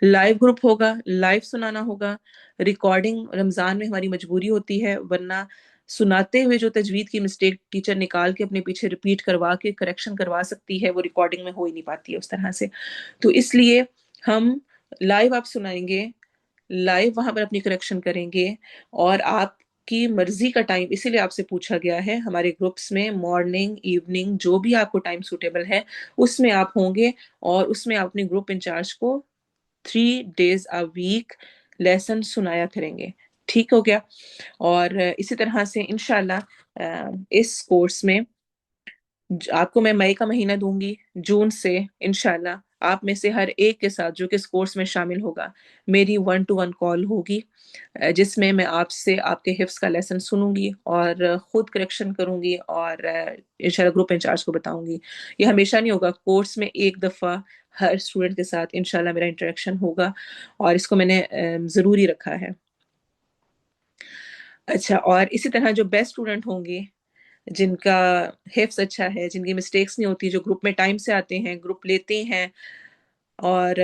Live group ہوگا، لائیو سنانا ہوگا. ریکارڈنگ رمضان میں ہماری مجبوری ہوتی ہے، ورنہ سناتے ہوئے جو تجوید کی مسٹیک ٹیچر نکال کے اپنے پیچھے ریپیٹ کروا کے کریکشن کروا سکتی ہے وہ ریکارڈنگ میں ہو ہی نہیں پاتی ہے اس طرح سے. تو اس لیے ہم لائیو آپ سنائیں گے، لائیو وہاں پر اپنی کریکشن کریں گے، اور آپ کی مرضی کا ٹائم اسی لیے آپ سے پوچھا گیا ہے. ہمارے گروپس میں مارننگ، ایوننگ، جو بھی آپ کو ٹائم سوٹیبل ہے اس میں آپ ہوں گے، اور اس میں آپ اپنے گروپ انچارج کو 3 days a week لیسن سنایا کریں گے. ٹھیک ہو گیا؟ اور اسی طرح سے انشاءاللہ اس کورس میں آپ کو میں مئی کا مہینہ دوں گی. جون سے انشاءاللہ آپ میں سے ہر ایک کے ساتھ جو کہ اس کورس میں شامل ہوگا میری 1-to-1 کال ہوگی، جس میں میں آپ سے آپ کے حفظ کا لیسن سنوں گی اور خود کریکشن کروں گی اور انشاءاللہ گروپ انچارج کو بتاؤں گی. یہ ہمیشہ نہیں ہوگا، کورس میں ایک دفعہ ہر اسٹوڈنٹ کے ساتھ انشاءاللہ میرا انٹریکشن ہوگا اور اس کو میں نے ضروری رکھا ہے. اچھا، اور اسی طرح جو بیسٹ اسٹوڈنٹ ہوں گے، جن کا حفظ اچھا ہے، جن کی مسٹیکس نہیں ہوتی، جو گروپ میں ٹائم سے آتے ہیں، گروپ لیتے ہیں اور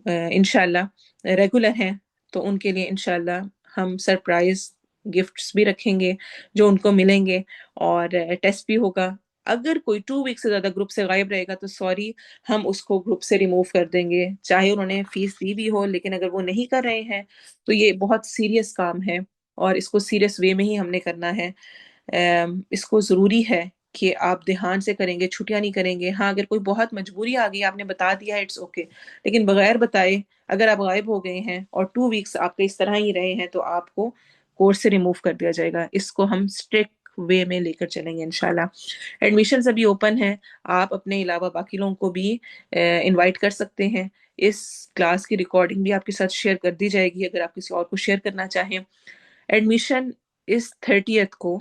انشاءاللہ ریگولر ہیں، تو ان کے لیے انشاءاللہ ہم سرپرائز گفٹس بھی رکھیں گے جو ان کو ملیں گے، اور ٹیسٹ بھی ہوگا. اگر کوئی 2 ویک سے زیادہ گروپ سے غائب رہے گا تو سوری، ہم اس کو گروپ سے ریموو کر دیں گے، چاہے انہوں نے فیس دی بھی ہو. لیکن اگر وہ نہیں کر رہے ہیں تو یہ بہت سیریس کام ہے اور اس کو سیریس وے میں ہی ہم نے کرنا ہے. اس کو ضروری ہے کہ آپ دھیان سے کریں گے، چھٹیاں نہیں کریں گے. ہاں، اگر کوئی بہت مجبوری آ گئی، آپ نے بتا دیا ہے، اٹس اوکے. لیکن بغیر بتائے اگر آپ غائب ہو گئے ہیں اور 2 ویکس آپ کے اس طرح ہی رہے ہیں تو آپ کو کورس سے ریموو کر دیا جائے گا. اس کو ہم اسٹرکٹ وے میں لے کر چلیں گے انشاءاللہ. ایڈمیشنز ابھی اوپن ہیں، آپ اپنے علاوہ باقی لوگوں کو بھی انوائٹ کر سکتے ہیں. اس کلاس کی ریکارڈنگ بھی آپ کے ساتھ شیئر کر دی جائے گی اگر آپ کسی اور کو شیئر کرنا چاہیں. ایڈمیشن اس 30th کو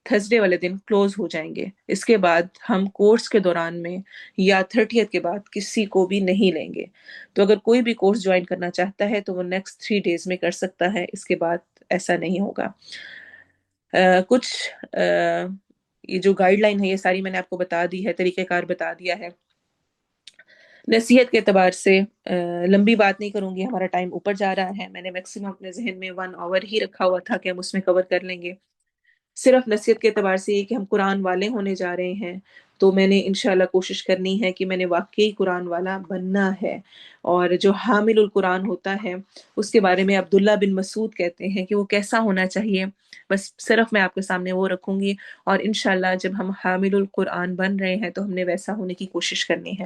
تھرسڈے والے دن کلوز ہو جائیں گے. اس کے بعد ہم کورس کے دوران میں یا 30th کے بعد کسی کو بھی نہیں لیں گے. تو اگر کوئی بھی کورس جوائن کرنا چاہتا ہے تو وہ نیکسٹ 3 days میں کر سکتا ہے، اس کے بعد ایسا نہیں ہوگا. کچھ یہ جو گائیڈ لائن ہے یہ ساری میں نے آپ کو بتا دی ہے، طریقہ کار بتا دیا ہے. نصیحت کے اعتبار سے لمبی بات نہیں کروں گی، ہمارا ٹائم اوپر جا رہا ہے. میں نے میکسیمم اپنے ذہن میں 1 hour ہی رکھا ہوا تھا کہ ہم اس میں کور کر لیں گے. صرف نصیحت کے اعتبار سے یہ کہ ہم قرآن والے ہونے جا رہے ہیں، تو میں نے انشاءاللہ کوشش کرنی ہے کہ میں نے واقعی قرآن والا بننا ہے. اور جو حامل القرآن ہوتا ہے اس کے بارے میں عبداللہ بن مسعود کہتے ہیں کہ وہ کیسا ہونا چاہیے، بس صرف میں آپ کے سامنے وہ رکھوں گی. اور انشاءاللہ جب ہم حامل القرآن بن رہے ہیں تو ہم نے ویسا ہونے کی کوشش کرنی ہے.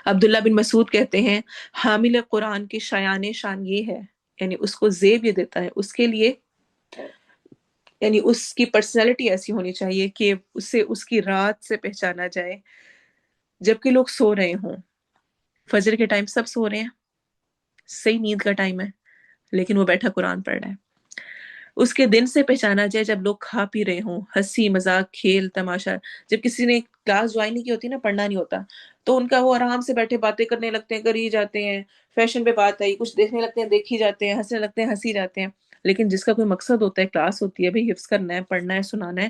عبداللہ بن مسعود کہتے ہیں حامل قرآن کی شایان شان یہ ہے، یعنی اس کو زیب یہ دیتا ہے، اس کے لیے یعنی اس کی پرسنالٹی ایسی ہونی چاہیے کہ اسے اس کی رات سے پہچانا جائے جبکہ لوگ سو رہے ہوں. فجر کے ٹائم سب سو رہے ہیں، صحیح نیند کا ٹائم ہے، لیکن وہ بیٹھا قرآن پڑھ رہا ہے. اس کے دن سے پہچانا جائے جب لوگ کھا پی رہے ہوں، ہنسی مذاق کھیل تماشا. جب کسی نے کلاس جوائن نہیں کی ہوتی نا، پڑھنا نہیں ہوتا، تو ان کا وہ آرام سے بیٹھے باتیں کرنے لگتے ہیں، کر ہی جاتے ہیں. فیشن پہ بات آئی، کچھ دیکھنے لگتے ہیں، دیکھ ہی جاتے ہیں، ہنسنے لگتے ہیں، ہنسی جاتے ہیں. لیکن جس کا کوئی مقصد ہوتا ہے، کلاس ہوتی ہے، بھئی حفظ کرنا ہے، پڑھنا ہے، سنانا ہے،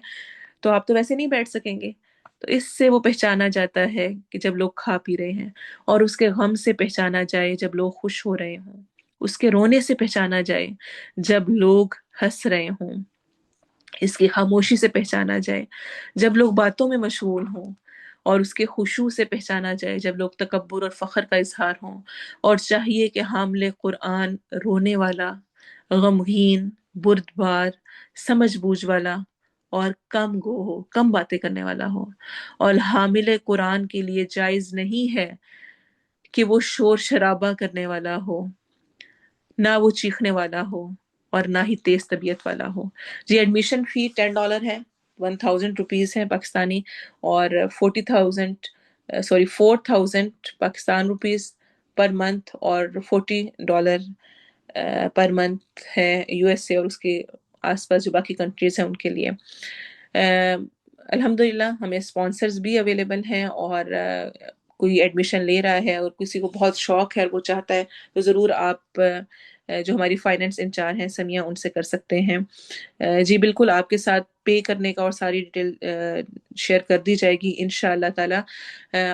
تو آپ تو ویسے نہیں بیٹھ سکیں گے. تو اس سے وہ پہچانا جاتا ہے کہ جب لوگ کھا پی رہے ہیں. اور اس کے غم سے پہچانا جائے جب لوگ خوش ہو رہے ہوں. اس کے رونے سے پہچانا جائے جب لوگ ہنس رہے ہوں. اس کی خاموشی سے پہچانا جائے جب لوگ باتوں میں مشغول ہوں. اور اس کے خشوع سے پہچانا جائے جب لوگ تکبر اور فخر کا اظہار ہوں. اور چاہیے کہ حامل قرآن رونے والا، غمگین، بردبار، سمجھ بوجھ والا اور کم گو ہو، کم باتیں کرنے والا ہو. اور حامل قرآن کے لیے جائز نہیں ہے کہ وہ شور شرابہ کرنے والا ہو، نہ وہ چیخنے والا ہو اور نہ ہی تیز طبیعت والا ہو. جی ایڈمیشن فی $10 ہے، 1000 روپیز ہے پاکستانی، اور 4000 پاکستان روپیز پر منتھ، اور $40 پر منتھ ہے یو ایس اے اور اس کے آس پاس جو باقی کنٹریز ہیں ان کے لیے. الحمدللہ ہمیں اسپانسرز بھی اویلیبل ہیں، اور کوئی ایڈمیشن لے رہا ہے اور کسی کو بہت شوق ہے اور وہ چاہتا ہے تو ضرور آپ جو ہماری فائنینس انچارج ہیں سمیہ، ان سے کر سکتے ہیں. جی بالکل، آپ کے ساتھ پے کرنے کا اور ساری ڈیٹیل شیئر کر دی جائے گی انشاءاللہ تعالی.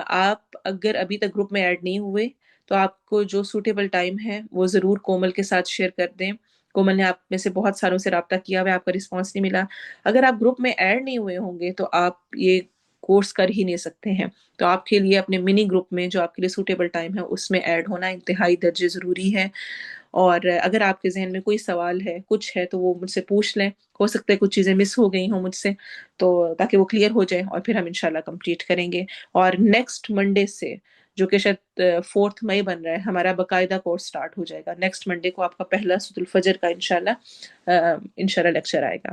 آپ اگر ابھی تک گروپ میں ایڈ نہیں ہوئے تو آپ کو جو سوٹیبل ٹائم ہے وہ ضرور کومل کے ساتھ شیئر کر دیں. کومل نے آپ میں سے بہت ساروں سے رابطہ کیا ہوا ہے، آپ کا رسپانس نہیں ملا. اگر آپ گروپ میں ایڈ نہیں ہوئے ہوں گے تو آپ یہ کورس کر ہی نہیں سکتے ہیں. تو آپ کے لیے اپنے منی گروپ میں جو آپ کے لیے سوٹیبل ٹائم ہے اس میں ایڈ ہونا انتہائی درجے ضروری ہے. اور اگر آپ کے ذہن میں کوئی سوال ہے، کچھ ہے، تو وہ مجھ سے پوچھ لیں. ہو سکتا ہے کچھ چیزیں مس ہو گئی ہوں مجھ سے، تو تاکہ وہ کلیئر ہو جائے اور پھر ہم انشاءاللہ کمپلیٹ کریں گے. اور نیکسٹ منڈے سے، جو کہ شاید 4 مئی بن رہا ہے، ہمارا باقاعدہ کورس سٹارٹ ہو جائے گا. نیکسٹ منڈے کو آپ کا پہلا سورۃ الفجر کا انشاءاللہ لیکچر آئے گا.